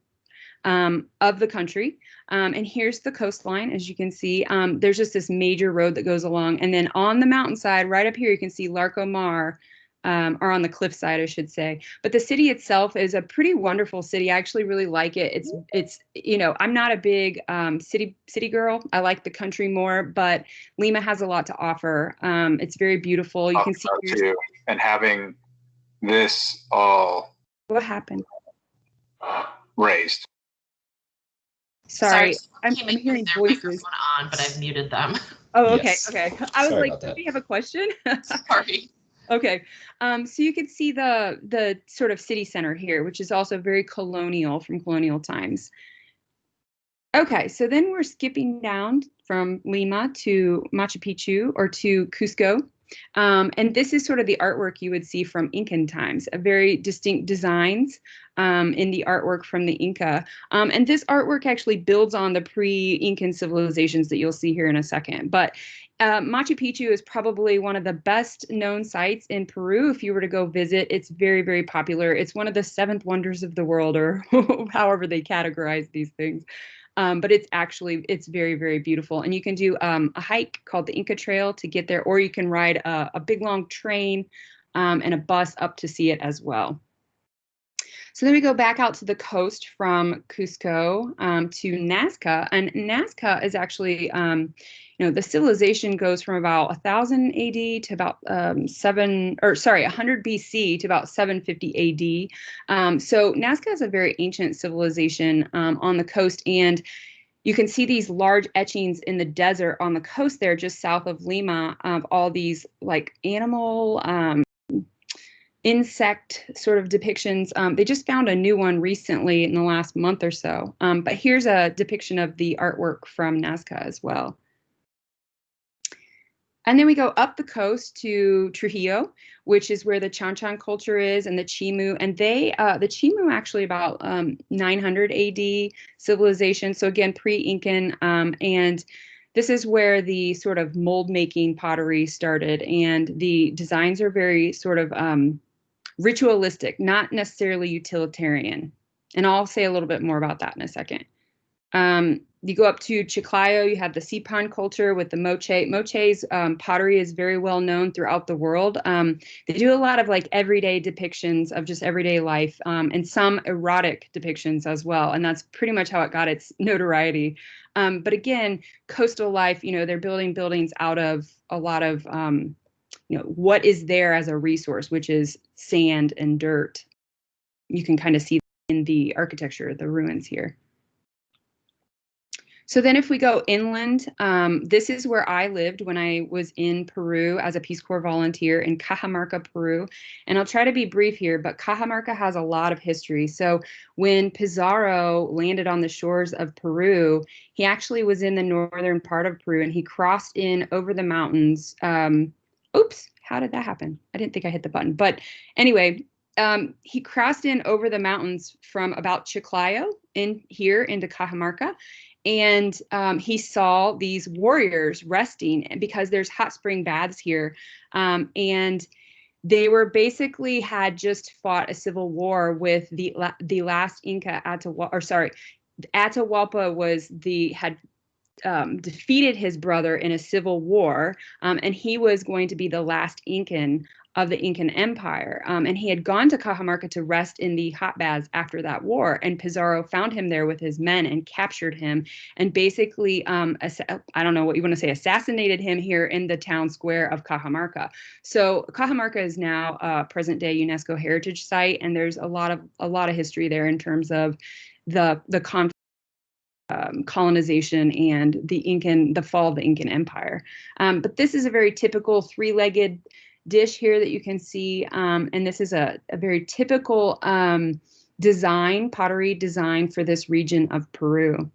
of the country. And here's the coastline, as you can see. There's just this major road that goes along. And then on the mountainside, right up here, you can see Larcomar, or on the cliffside, I should say. But the city itself is a pretty wonderful city. I actually really like it. It's you know, I'm not a big city girl. I like the country more, but Lima has a lot to offer. It's very beautiful. You can see too, and having this all what happened. Raised. Sorry, I'm hearing voices on, but I've muted them. Oh, okay, Yes. okay. I was Sorry like, about that. do we have a question? Sorry. Okay, so you can see the sort of city center here, which is also very colonial from colonial times. Okay, so then we're skipping down from Lima to Machu Picchu or to Cusco. And this is sort of the artwork you would see from Incan times, a very distinct designs in the artwork from the Inca. And this artwork actually builds on the pre-Incan civilizations that you'll see here in a second. But Machu Picchu is probably one of the best known sites in Peru. If you were to go visit, it's very, very popular. It's one of the 7th wonders of the world, or however they categorize these things. But it's very, very beautiful. And you can do a hike called the Inca Trail to get there, or you can ride a big long train and a bus up to see it as well. So then we go back out to the coast from Cusco to Nazca, and Nazca is actually, the civilization goes from about 1000 AD to about 100 BC to about 750 AD. So Nazca is a very ancient civilization on the coast, and you can see these large etchings in the desert on the coast there, just south of Lima, of all these like animal, insect sort of depictions. They just found a new one recently in the last month or so. But here's a depiction of the artwork from Nazca as well. And then we go up the coast to Trujillo, which is where the Chan Chan culture is, and the Chimu. And the Chimu actually about 900 AD civilization. So again, pre-Incan. And this is where the sort of mold making pottery started. And the designs are very sort of ritualistic, not necessarily utilitarian. And I'll say a little bit more about that in a second. You go up to Chiclayo, you have the Sipan culture with the moche. Moche's pottery is very well known throughout the world. They do a lot of like everyday depictions of just everyday life, and some erotic depictions as well. And that's pretty much how it got its notoriety. But again, coastal life, they're building buildings out of a lot of, what is there as a resource, which is sand and dirt. You can kind of see in the architecture, the ruins here. So then if we go inland, this is where I lived when I was in Peru as a Peace Corps volunteer in Cajamarca, Peru. And I'll try to be brief here, but Cajamarca has a lot of history. So when Pizarro landed on the shores of Peru, he actually was in the northern part of Peru and he crossed in over the mountains. Oops, how did that happen? I didn't think I hit the button. But anyway, he crossed in over the mountains from about Chiclayo in here into Cajamarca. And he saw these warriors resting because there's hot spring baths here. And they were basically had just fought a civil war with the last Inca Atahualpa had defeated his brother in a civil war, and he was going to be the last Incan of the Incan Empire. And he had gone to Cajamarca to rest in the hot baths after that war. And Pizarro found him there with his men and captured him and basically, I don't know what you want to say, assassinated him here in the town square of Cajamarca. So Cajamarca is now a present day UNESCO heritage site. And there's a lot of history there in terms of the conflict, colonization and the fall of the Incan Empire. But this is a very typical three-legged dish here that you can see. And this is a very typical pottery design for this region of Peru.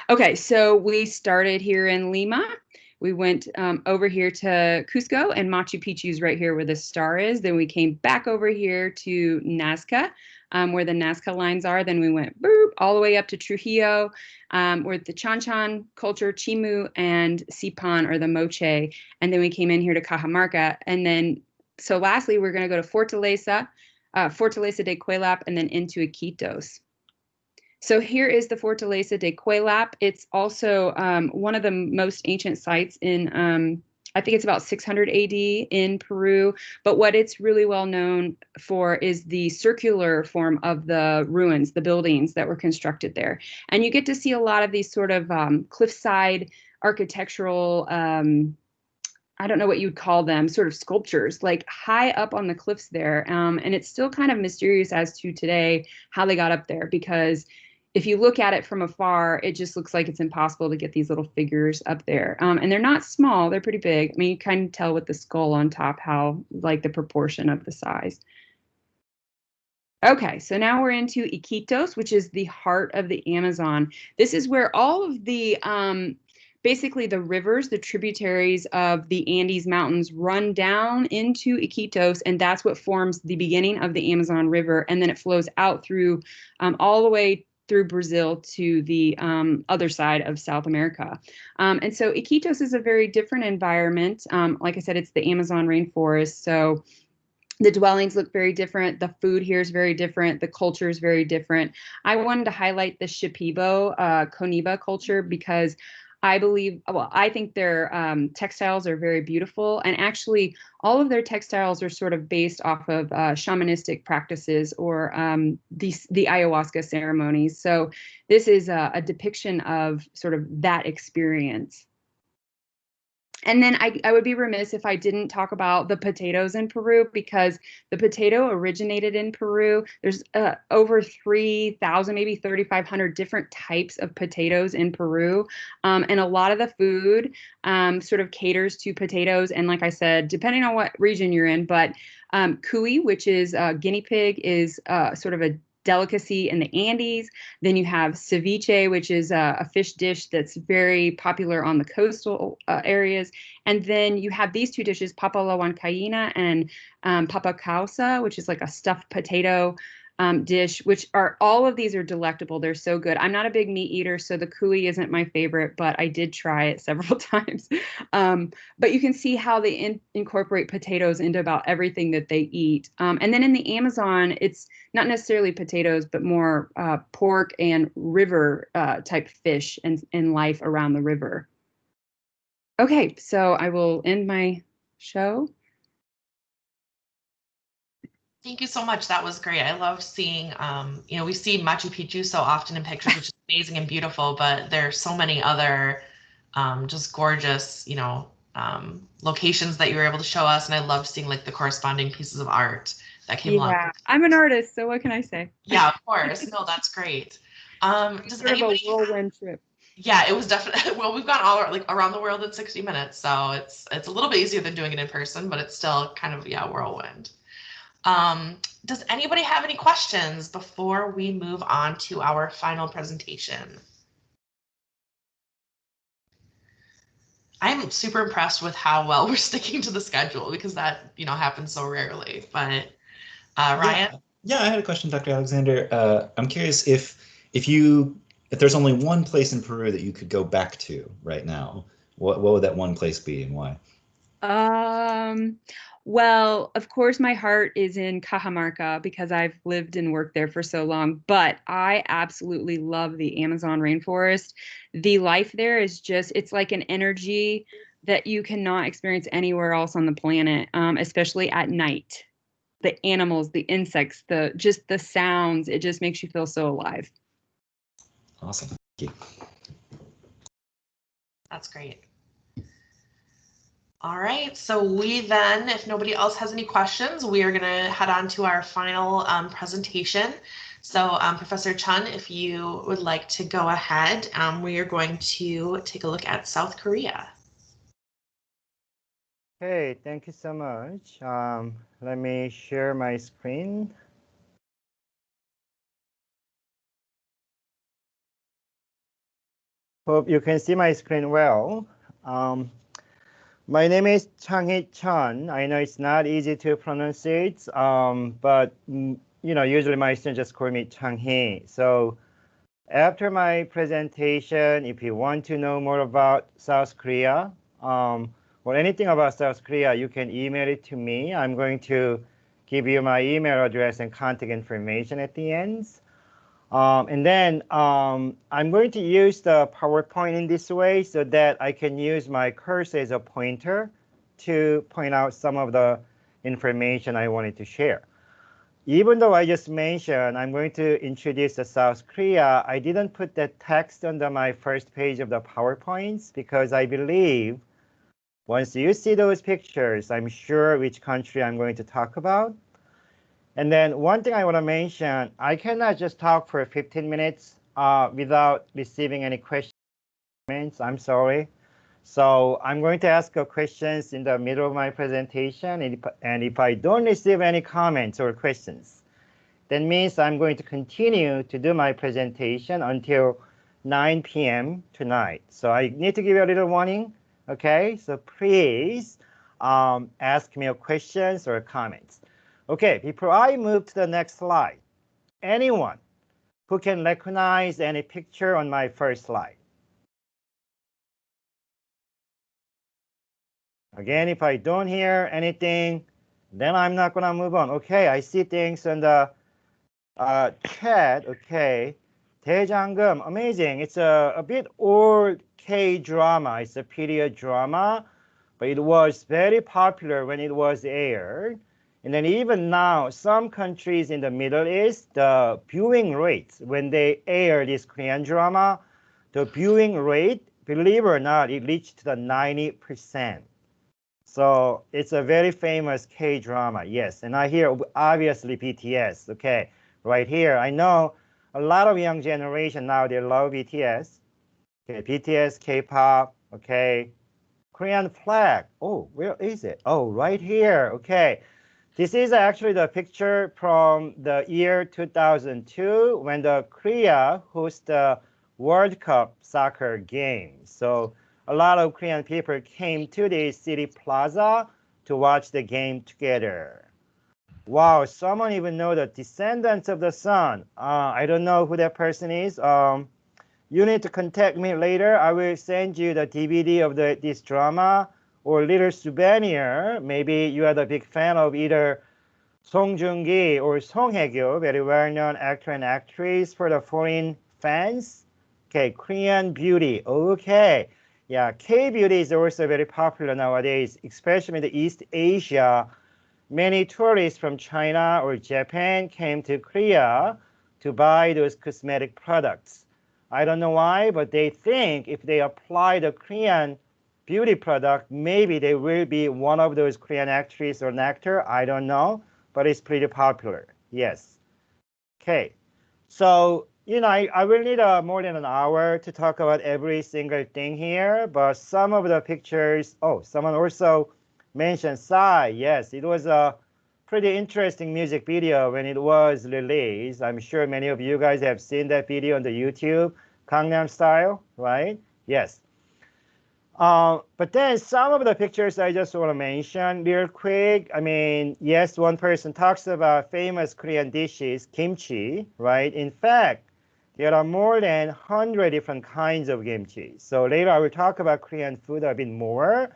Okay, so we started here in Lima. We went over here to Cusco, and Machu Picchu is right here where the star is. Then we came back over here to Nazca, where the Nazca lines are. Then we went all the way up to Trujillo, where the Chan Chan culture, Chimu, and Sipan are the Moche. And then we came in here to Cajamarca. And then, so lastly, we're going to go to Fortaleza de Cuelap, and then into Iquitos. So here is the Fortaleza de Cuelap. It's also one of the most ancient sites in, I think it's about 600 AD in Peru. But what it's really well known for is the circular form of the ruins, the buildings that were constructed there. And you get to see a lot of these sort of cliffside architectural, I don't know what you'd call them, sort of sculptures, like high up on the cliffs there. And it's still kind of mysterious as to today how they got up there, because if you look at it from afar, it just looks like it's impossible to get these little figures up there. And they're not small, they're pretty big. I mean, you kind of tell with the skull on top how, like, the proportion of the size. Okay, so now we're into Iquitos, which is the heart of the Amazon. This is where all of the, basically the rivers, the tributaries of the Andes Mountains run down into Iquitos, and that's what forms the beginning of the Amazon River. And then it flows out through all the way through Brazil to the other side of South America. And so Iquitos is a very different environment. Like I said, it's the Amazon rainforest. So the dwellings look very different. The food here is very different. The culture is very different. I wanted to highlight the Shipibo, Coniba culture because I think their textiles are very beautiful. And actually, all of their textiles are sort of based off of shamanistic practices or the ayahuasca ceremonies. So this is a depiction of sort of that experience. And then I would be remiss if I didn't talk about the potatoes in Peru, because the potato originated in Peru. There's over 3,000, maybe 3,500 different types of potatoes in Peru. And a lot of the food sort of caters to potatoes. And like I said, depending on what region you're in, but cuy, which is guinea pig, is sort of a delicacy in the Andes. Then you have ceviche, which is a fish dish that's very popular on the coastal areas. And then you have these two dishes, papa la huancaína and papa causa, which is like a stuffed potato dish, which are, all of these are delectable. They're so good. I'm not a big meat eater, so the cuy isn't my favorite, but I did try it several times. But you can see how they incorporate potatoes into about everything that they eat. And then in the Amazon, it's not necessarily potatoes, but more pork and river type fish and life around the river. Okay, so I will end my show. Thank you so much. That was great. I love seeing, we see Machu Picchu so often in pictures, which is amazing and beautiful, but there's so many other just gorgeous, locations that you were able to show us. And I love seeing like the corresponding pieces of art that came along. Yeah, I'm an artist, so what can I say? Yeah, of course. No, that's great. Does Sort of a anybody? whirlwind trip. Yeah, it was definitely. Well, we've gone all like around the world in 60 minutes, so it's a little bit easier than doing it in person, but it's still kind of, yeah, whirlwind. Does anybody have any questions before we move on to our final presentation? I'm super impressed with how well we're sticking to the schedule, because that, happens so rarely. But Ryan? Yeah, I had a question, Dr. Alexander. I'm curious if there's only one place in Peru that you could go back to right now, what would that one place be and why? Well, of course, my heart is in Cajamarca because I've lived and worked there for so long, but I absolutely love the Amazon rainforest. The life there is it's like an energy that you cannot experience anywhere else on the planet, especially at night. The animals, the insects, just the sounds, it just makes you feel so alive. Awesome. Thank you. That's great. All right, so we then, if nobody else has any questions, we are going to head on to our final presentation. So Professor Chun, if you would like to go ahead, we are going to take a look at South Korea. Hey, thank you so much. Let me share my screen. Hope you can see my screen well. My name is Chang-hee Chun. I know it's not easy to pronounce it, but usually my students just call me Chang-hee. So after my presentation, if you want to know more about South Korea, or anything about South Korea, you can email it to me. I'm going to give you my email address and contact information at the end. And then I'm going to use the PowerPoint in this way so that I can use my cursor as a pointer to point out some of the information I wanted to share. Even though I just mentioned I'm going to introduce the South Korea, I didn't put that text under my first page of the PowerPoints because I believe once you see those pictures, I'm sure which country I'm going to talk about. And then one thing I want to mention, I cannot just talk for 15 minutes without receiving any questions. I'm sorry. So I'm going to ask questions in the middle of my presentation. And if I don't receive any comments or questions, that means I'm going to continue to do my presentation until 9 p.m. tonight. So I need to give you a little warning. OK, so please ask me questions or comments. OK, before I move to the next slide, anyone who can recognize any picture on my first slide? Again, if I don't hear anything, then I'm not going to move on. OK, I see things in the chat. OK, 대장금, amazing. It's a bit old K-drama. It's a period drama, but it was very popular when it was aired. And then even now, some countries in the Middle East, the viewing rate, when they air this Korean drama, the viewing rate, believe it or not, it reached the 90%. So it's a very famous K-drama, yes. And I hear, obviously, BTS, okay, right here. I know a lot of young generation now, they love BTS. Okay, BTS, K-pop, okay. Korean flag, oh, where is it? Oh, right here, okay. This is actually the picture from the year 2002 when the Korea hosted the World Cup soccer game. So a lot of Korean people came to the city plaza to watch the game together. Wow, someone even know the Descendants of the Sun. I don't know who that person is. You need to contact me later. I will send you the DVD of this drama or little souvenir. Maybe you are the big fan of either Song Joong-ki or Song Hye-kyo, very well-known actor and actress for the foreign fans. Okay, Korean beauty. Okay, yeah, K-beauty is also very popular nowadays, especially in the East Asia. Many tourists from China or Japan came to Korea to buy those cosmetic products. I don't know why, but they think if they apply the Korean beauty product, maybe they will be one of those Korean actresses or an actor. I don't know, but it's pretty popular. Yes. Okay. So I will need more than an hour to talk about every single thing here, but some of the pictures, oh, someone also mentioned Psy. Yes, it was a pretty interesting music video when it was released. I'm sure many of you guys have seen that video on the YouTube, Gangnam Style, right? Yes. But then some of the pictures I just want to mention real quick. I mean, yes, one person talks about famous Korean dishes, kimchi, right? In fact, there are more than 100 different kinds of kimchi. So later I will talk about Korean food a bit more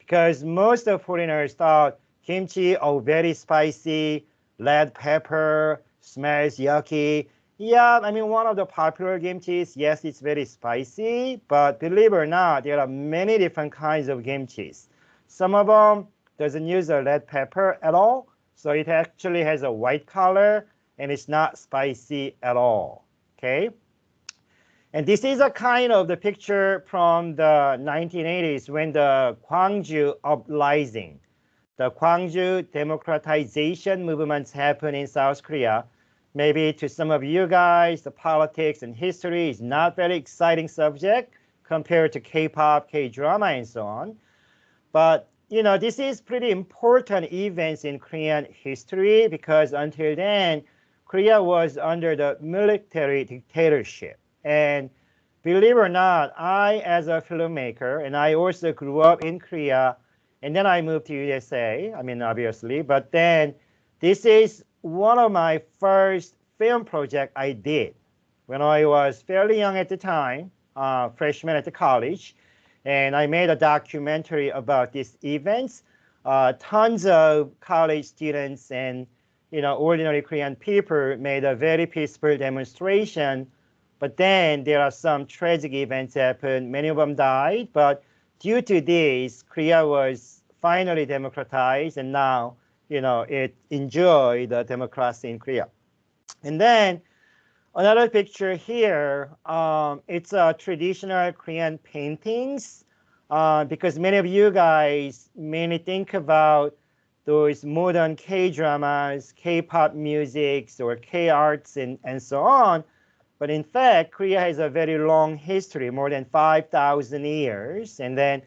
because most of foreigners thought kimchi, oh, very spicy, red pepper, smells yucky. Yeah, I mean, one of the popular kimchis, yes, it's very spicy, but believe it or not, there are many different kinds of kimchis. Some of them doesn't use a red pepper at all, so it actually has a white color, and it's not spicy at all, okay? And this is a kind of the picture from the 1980s when the Gwangju uprising, the Gwangju democratization movements happened in South Korea. Maybe to some of you guys, the politics and history is not very exciting subject compared to K-pop, K-drama, and so on. But this is pretty important events in Korean history because until then, Korea was under the military dictatorship. And believe it or not, I, as a filmmaker, and I also grew up in Korea, and then I moved to USA, I mean, obviously, but then this is one of my first film project I did when I was fairly young at the time, freshman at the college, and I made a documentary about these events. Tons of college students and ordinary Korean people made a very peaceful demonstration, but then there are some tragic events happened. Many of them died, but due to this, Korea was finally democratized, and now it enjoyed the democracy in Korea. And then another picture here, it's a traditional Korean paintings because many of you guys mainly think about those modern K-dramas, K-pop musics, or K-arts, and so on. But in fact, Korea has a very long history, more than 5,000 years. And then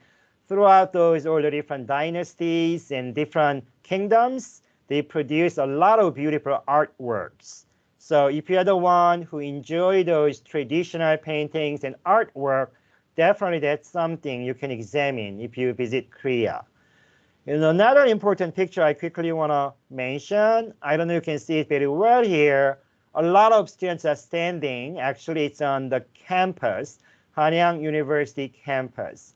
throughout those all the different dynasties and different kingdoms, they produce a lot of beautiful artworks. So if you're the one who enjoy those traditional paintings and artwork, definitely that's something you can examine if you visit Korea. And another important picture I quickly want to mention, I don't know if you can see it very well here. A lot of students are standing. Actually, it's on the campus, Hanyang University campus.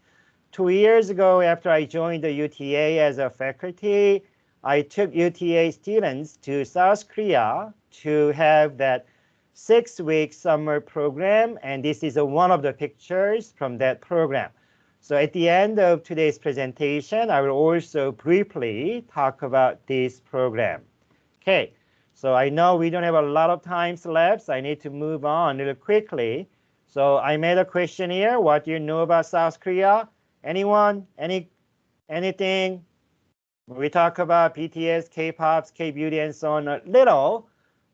2 years ago, after I joined the UTA as a faculty, I took UTA students to South Korea to have that 6-week summer program, and this is one of the pictures from that program. So at the end of today's presentation, I will also briefly talk about this program. Okay, so I know we don't have a lot of time left, so I need to move on a little quickly. So I made a question here. What do you know about South Korea? Anyone? Anything? We talk about BTS, K-pop, K-beauty, and so on a little.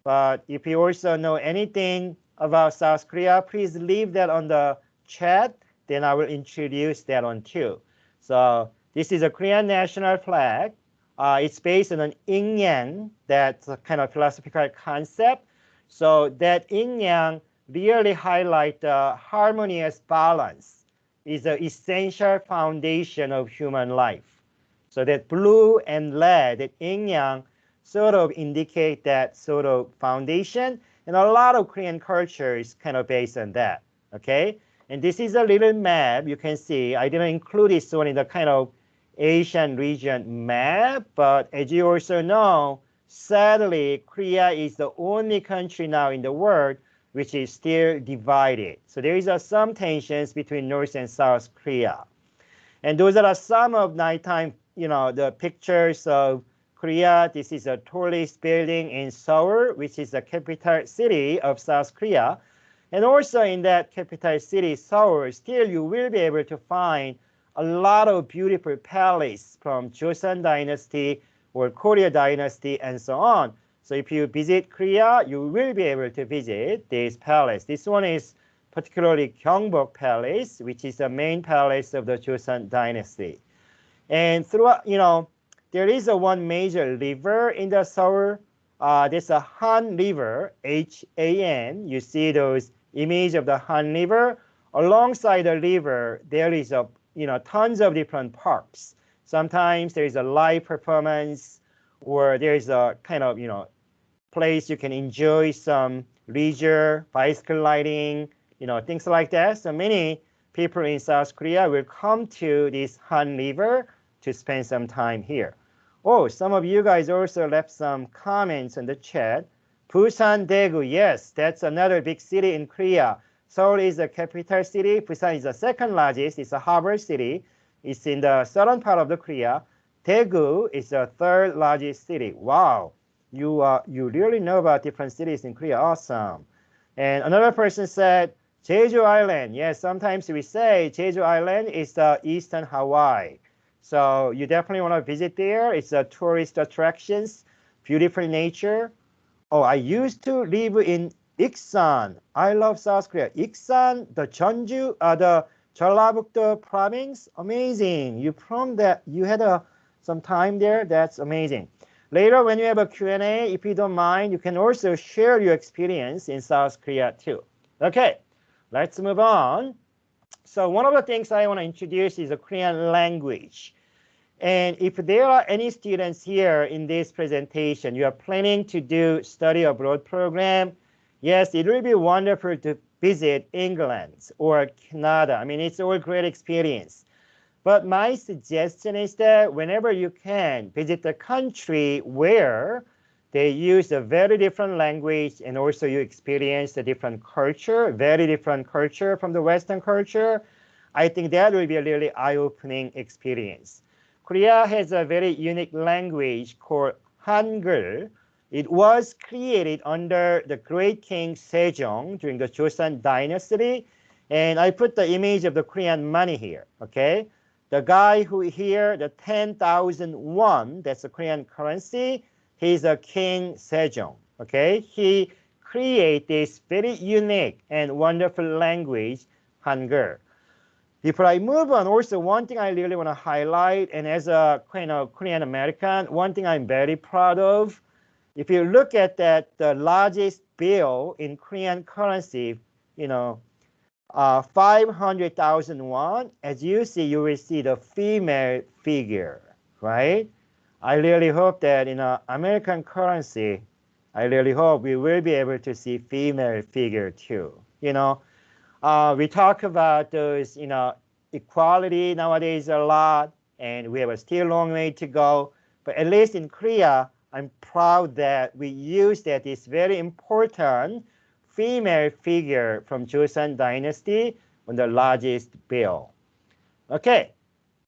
But if you also know anything about South Korea, please leave that on the chat. Then I will introduce that one too. So this is a Korean national flag. It's based on an yin-yang, that's a kind of philosophical concept. So that yin-yang really highlight the harmonious balance is the essential foundation of human life. So that blue and red, that yin-yang, sort of indicate that sort of foundation. And a lot of Korean culture is kind of based on that, okay? And this is a little map you can see. I didn't include this one in the kind of Asian region map, but as you also know, sadly, Korea is the only country now in the world which is still divided. So there is some tensions between North and South Korea. And those are some of nighttime, the pictures of Korea. This is a tallest building in Seoul, which is the capital city of South Korea. And also in that capital city, Seoul, still you will be able to find a lot of beautiful palaces from Joseon Dynasty or Korea Dynasty and so on. So if you visit Korea, you will be able to visit this palace. This one is particularly Gyeongbok Palace, which is the main palace of the Joseon dynasty. And throughout, there is one major river in the Seoul. There's a Han River, Han. You see those image of the Han River. Alongside the river, there is tons of different parks. Sometimes there is a live performance, or there is a kind of place you can enjoy some leisure, bicycle riding, things like that. So many people in South Korea will come to this Han River to spend some time here. Oh, some of you guys also left some comments in the chat. Busan, Daegu, yes, that's another big city in Korea. Seoul is the capital city. Busan is the second largest. It's a harbor city. It's in the southern part of the Korea. Daegu is the third largest city. Wow, you really know about different cities in Korea. Awesome. And another person said, Jeju Island. Yes, sometimes we say Jeju Island is the eastern Hawaii. So you definitely want to visit there. It's a tourist attractions, beautiful nature. Oh, I used to live in Iksan. I love South Korea. Iksan, the Jeonju, the Jeollabuk-do province, amazing. You from that? You had some time there. That's amazing. Later, when you have a Q&A, if you don't mind, you can also share your experience in South Korea too. Okay, let's move on. So one of the things I want to introduce is the Korean language. And if there are any students here in this presentation, you are planning to do study abroad program, yes, it will be wonderful to visit England or Canada. I mean, it's all great experience. But my suggestion is that whenever you can, visit the country where they use a very different language, and also you experience a different culture, very different culture from the Western culture. I think that will be a really eye-opening experience. Korea has a very unique language called Hangul. It was created under the great king Sejong during the Joseon dynasty. And I put the image of the Korean money here, okay? The guy who here, the 10,000 won, that's the Korean currency, he's a King Sejong, okay? He created this very unique and wonderful language, Hangul. Before I move on, also one thing I really want to highlight, and as a Korean American, one thing I'm very proud of, if you look at that, the largest bill in Korean currency, 500,000 won, as you see, you will see the female figure, right? I really hope that in American currency, I really hope we will be able to see female figure too. We talk about those, equality nowadays a lot, and we have a still long way to go. But at least in Korea, I'm proud that we use that this very important female figure from Joseon dynasty on the largest bill. Okay,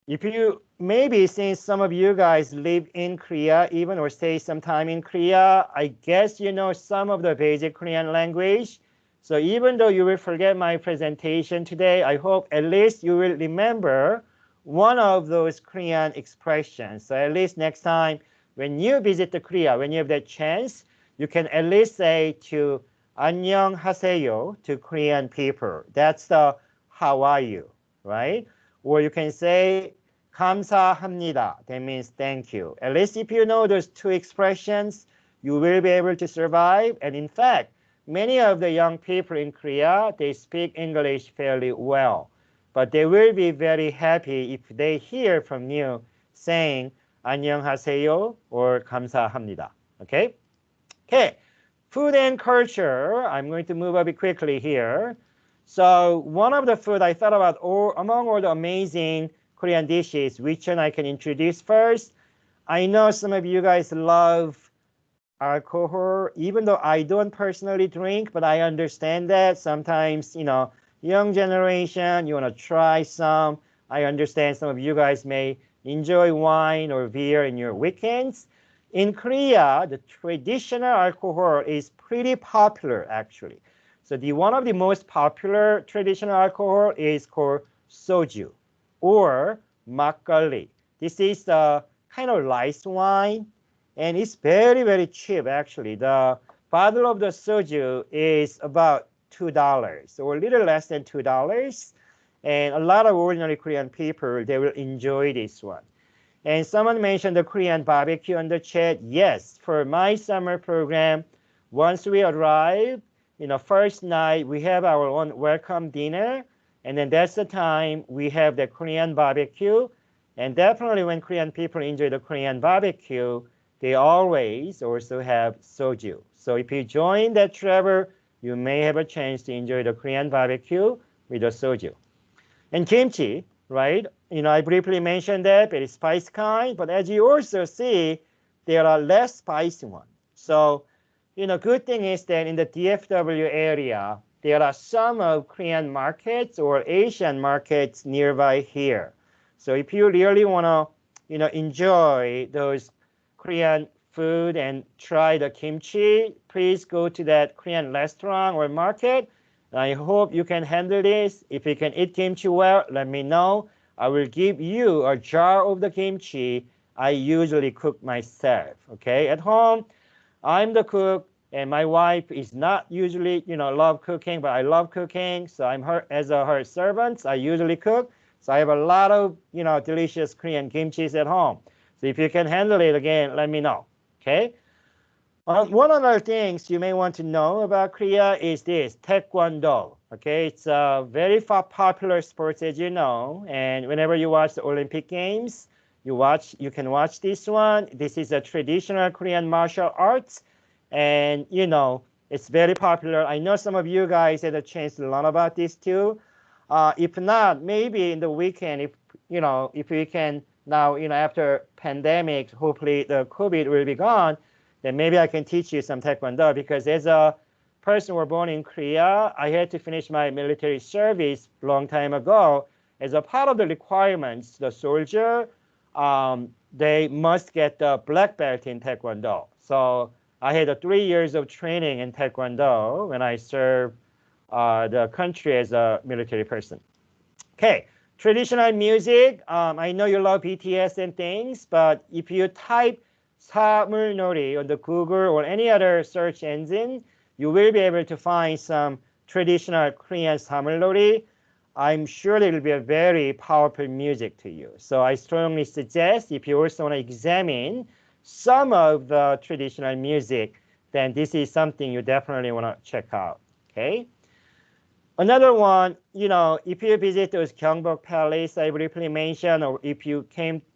if you maybe since some of you guys live in Korea even or stay some time in Korea, I guess you know some of the basic Korean language. So even though you will forget my presentation today, I hope at least you will remember one of those Korean expressions. So at least next time when you visit the Korea, when you have that chance, you can at least say to 안녕하세요 to Korean people. That's the how are you, right? Or you can say 감사합니다. That means thank you. At least if you know those two expressions, you will be able to survive. And in fact, many of the young people in Korea, they speak English fairly well. But they will be very happy if they hear from you saying 안녕하세요 or 감사합니다. Okay? Okay. Food and culture. I'm going to move a bit quickly here. So one of the food I thought about among all the amazing Korean dishes, which one I can introduce first. I know some of you guys love alcohol, even though I don't personally drink, but I understand that sometimes, young generation, you want to try some. I understand some of you guys may enjoy wine or beer in your weekends. In Korea, the traditional alcohol is pretty popular, actually. So one of the most popular traditional alcohol is called soju or makgeolli. This is the kind of rice wine. and it's very, very cheap actually. The bottle of the soju is about $2 or a little less than $2. And a lot of ordinary Korean people, they will enjoy this one. And someone mentioned the Korean barbecue on the chat. Yes, for my summer program, once we arrive, first night, we have our own welcome dinner. And then that's the time we have the Korean barbecue. And definitely when Korean people enjoy the Korean barbecue, they always also have soju. So if you join that travel, you may have a chance to enjoy the Korean barbecue with the soju. And kimchi, right? I briefly mentioned that, very spicy kind, but as you also see, there are less spicy ones. So, good thing is that in the DFW area, there are some of Korean markets or Asian markets nearby here. So if you really want to, enjoy those Korean food and try the kimchi, please go to that Korean restaurant or market. I hope you can handle this. If you can eat kimchi well, let me know. I will give you a jar of the kimchi I usually cook myself, okay? At home, I'm the cook, and my wife is not usually, love cooking, but I love cooking, so I'm her servant. I usually cook, so I have a lot of, delicious Korean kimchis at home. So if you can handle it, again, let me know, okay? One of the things you may want to know about Korea is this, Taekwondo. Okay, it's a very popular sport, as you know, and whenever you watch the Olympic Games, you can watch this one. This is a traditional Korean martial arts, and it's very popular. I know some of you guys had a chance to learn about this too. If not, maybe in the weekend, if we can now, after pandemic, hopefully the COVID will be gone, then maybe I can teach you some Taekwondo, because as a person who was born in Korea, I had to finish my military service a long time ago. As a part of the requirements, the soldier, they must get the black belt in Taekwondo. So I had 3 years of training in Taekwondo when I served the country as a military person. Okay, traditional music. I know you love BTS and things, but if you type 사물놀이 on the Google or any other search engine, you will be able to find some traditional Korean 사물놀이. I'm sure it will be a very powerful music to you. So I strongly suggest, if you also want to examine some of the traditional music, then this is something you definitely want to check out, okay? Another one, if you visit those Gyeongbok Palace I briefly mentioned, or if you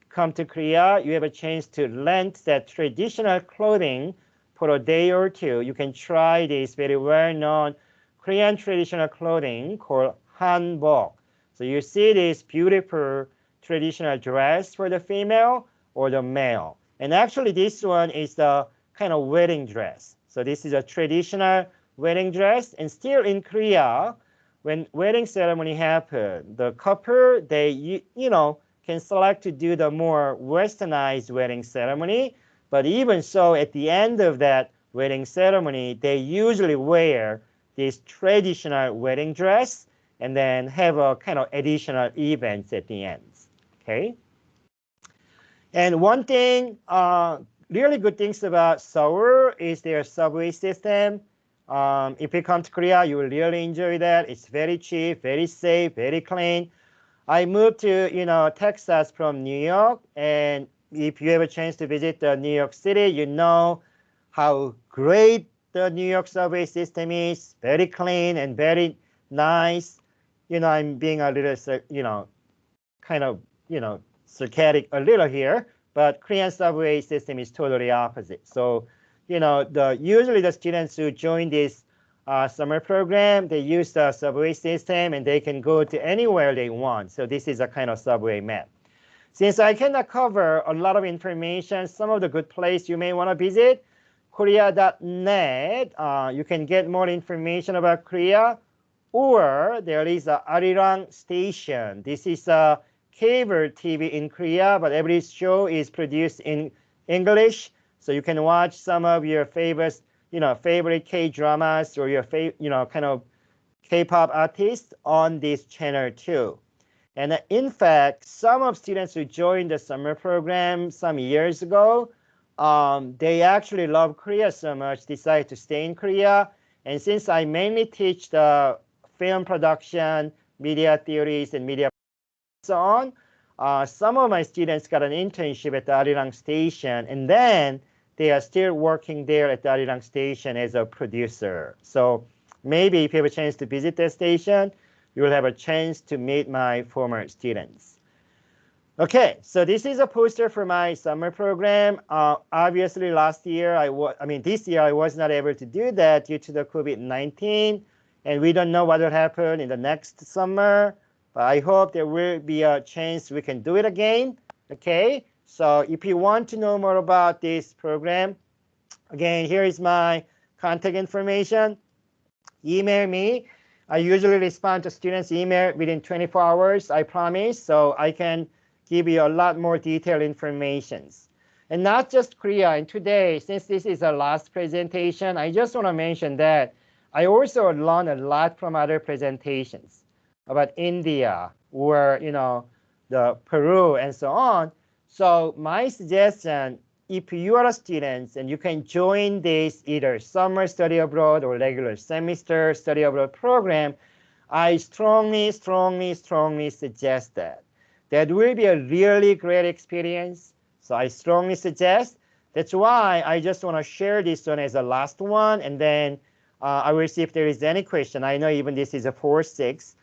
come to Korea, you have a chance to rent that traditional clothing for a day or two. You can try this very well-known Korean traditional clothing called hanbok. So you see this beautiful traditional dress for the female or the male. And actually this one is the kind of wedding dress. So this is a traditional wedding dress. And still in Korea, when wedding ceremony happens, the couple, they, can select to do the more westernized wedding ceremony. But even so, at the end of that wedding ceremony, they usually wear this traditional wedding dress and then have a kind of additional events at the end, okay? And one thing, really good things about Seoul is their subway system. If you come to Korea, you will really enjoy that. It's very cheap, very safe, very clean. I moved to, Texas from New York, and if you have a chance to visit New York City, you know how great the New York subway system is, very clean and very nice. I'm being a little, kind of, sarcastic a little here, but Korean subway system is totally opposite. So, usually the students who join this summer program, they use the subway system and they can go to anywhere they want. So this is a kind of subway map. Since I cannot cover a lot of information, some of the good places you may want to visit, korea.net, you can get more information about Korea, or there is a Arirang station. This is a cable TV in Korea, but every show is produced in English. So you can watch some of your favorite K-dramas or your kind of K-pop artists on this channel too. And in fact, some of students who joined the summer program some years ago, they actually love Korea so much, decided to stay in Korea. And since I mainly teach the film production, media theories, and media so on, some of my students got an internship at the Arirang station, and then they are still working there at the Arirang station as a producer. So maybe if you have a chance to visit that station, you will have a chance to meet my former students. Okay, so this is a poster for my summer program. Obviously, this year I was not able to do that due to the COVID-19, and we don't know what will happen in the next summer. But I hope there will be a chance we can do it again. Okay, so if you want to know more about this program, again, here is my contact information. Email me. I usually respond to students' email within 24 hours, I promise, so I can give you a lot more detailed information. And not just Korea. And today, since this is the last presentation, I just want to mention that I also learned a lot from other presentations about India or, the Peru and so on. So my suggestion, if you are a student and you can join this either summer study abroad or regular semester study abroad program, I strongly, strongly, strongly suggest that. That will be a really great experience. So I strongly suggest. That's why I just want to share this one as the last one, and then I will see if there is any question. I know even this is a 4-6.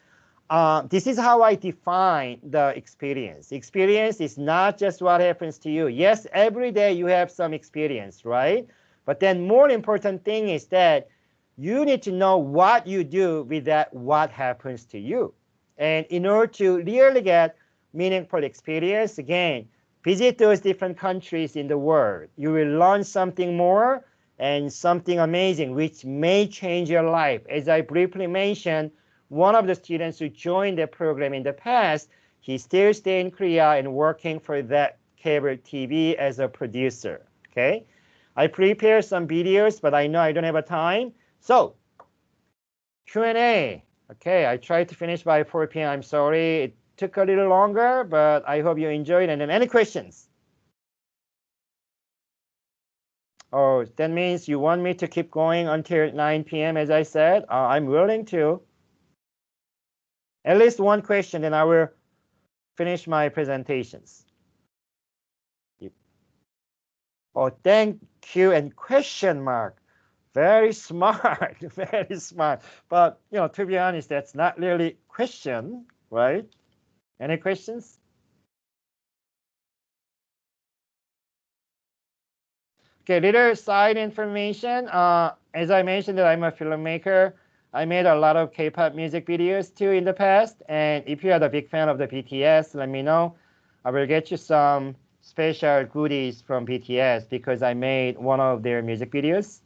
This is how I define the experience. Experience is not just what happens to you. Yes, every day you have some experience, right? But then more important thing is that you need to know what you do with that, what happens to you. And in order to really get meaningful experience, again, visit those different countries in the world. You will learn something more and something amazing, which may change your life. As I briefly mentioned, one of the students who joined the program in the past, he still stays in Korea and working for that cable TV as a producer, okay? I prepared some videos, but I know I don't have a time. So, Q&A. Okay, I tried to finish by 4 p.m. I'm sorry. It took a little longer, but I hope you enjoyed it. And then any questions? Oh, that means you want me to keep going until 9 p.m. as I said? I'm willing to. At least one question, then I will finish my presentations. Oh, thank you, and question mark. Very smart, very smart. But, to be honest, that's not really question, right? Any questions? Okay, little side information. As I mentioned that I'm a filmmaker. I made a lot of K-pop music videos too in the past. And if you are a big fan of the BTS, let me know. I will get you some special goodies from BTS because I made one of their music videos.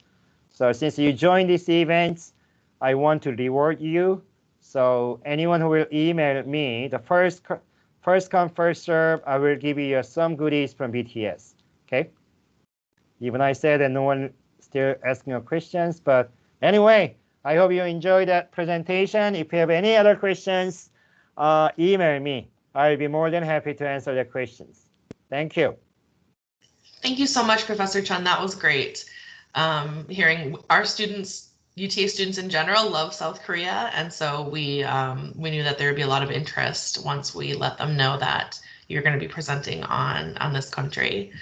So since you joined these events, I want to reward you. So anyone who will email me, the first come, first serve, I will give you some goodies from BTS. Okay? Even I said that no one still asking your questions, but anyway, I hope you enjoyed that presentation. If you have any other questions, email me. I'll be more than happy to answer the questions. Thank you. Thank you so much, Professor Chun. That was great. Hearing our students, UTA students in general, love South Korea, and so we knew that there would be a lot of interest once we let them know that you're going to be presenting on this country.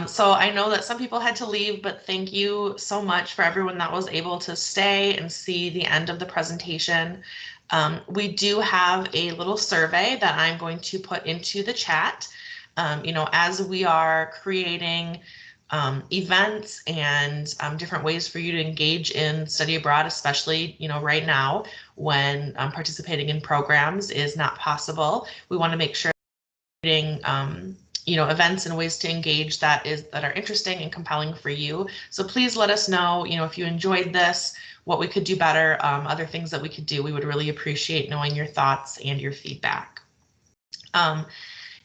So I know that some people had to leave, but thank you so much for everyone that was able to stay and see the end of the presentation. We do have a little survey that I'm going to put into the chat. As we are creating events and different ways for you to engage in study abroad, especially, right now when participating in programs is not possible. We want to make sure events and ways to engage that are interesting and compelling for you. So please let us know, if you enjoyed this, what we could do better, other things that we could do. We would really appreciate knowing your thoughts and your feedback.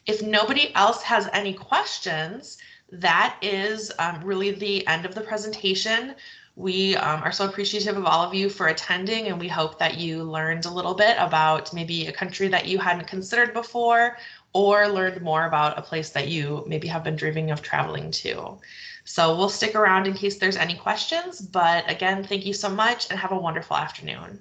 If nobody else has any questions, that is really the end of the presentation. We are so appreciative of all of you for attending, and we hope that you learned a little bit about maybe a country that you hadn't considered before, or learned more about a place that you maybe have been dreaming of traveling to. So we'll stick around in case there's any questions, but again, thank you so much and have a wonderful afternoon.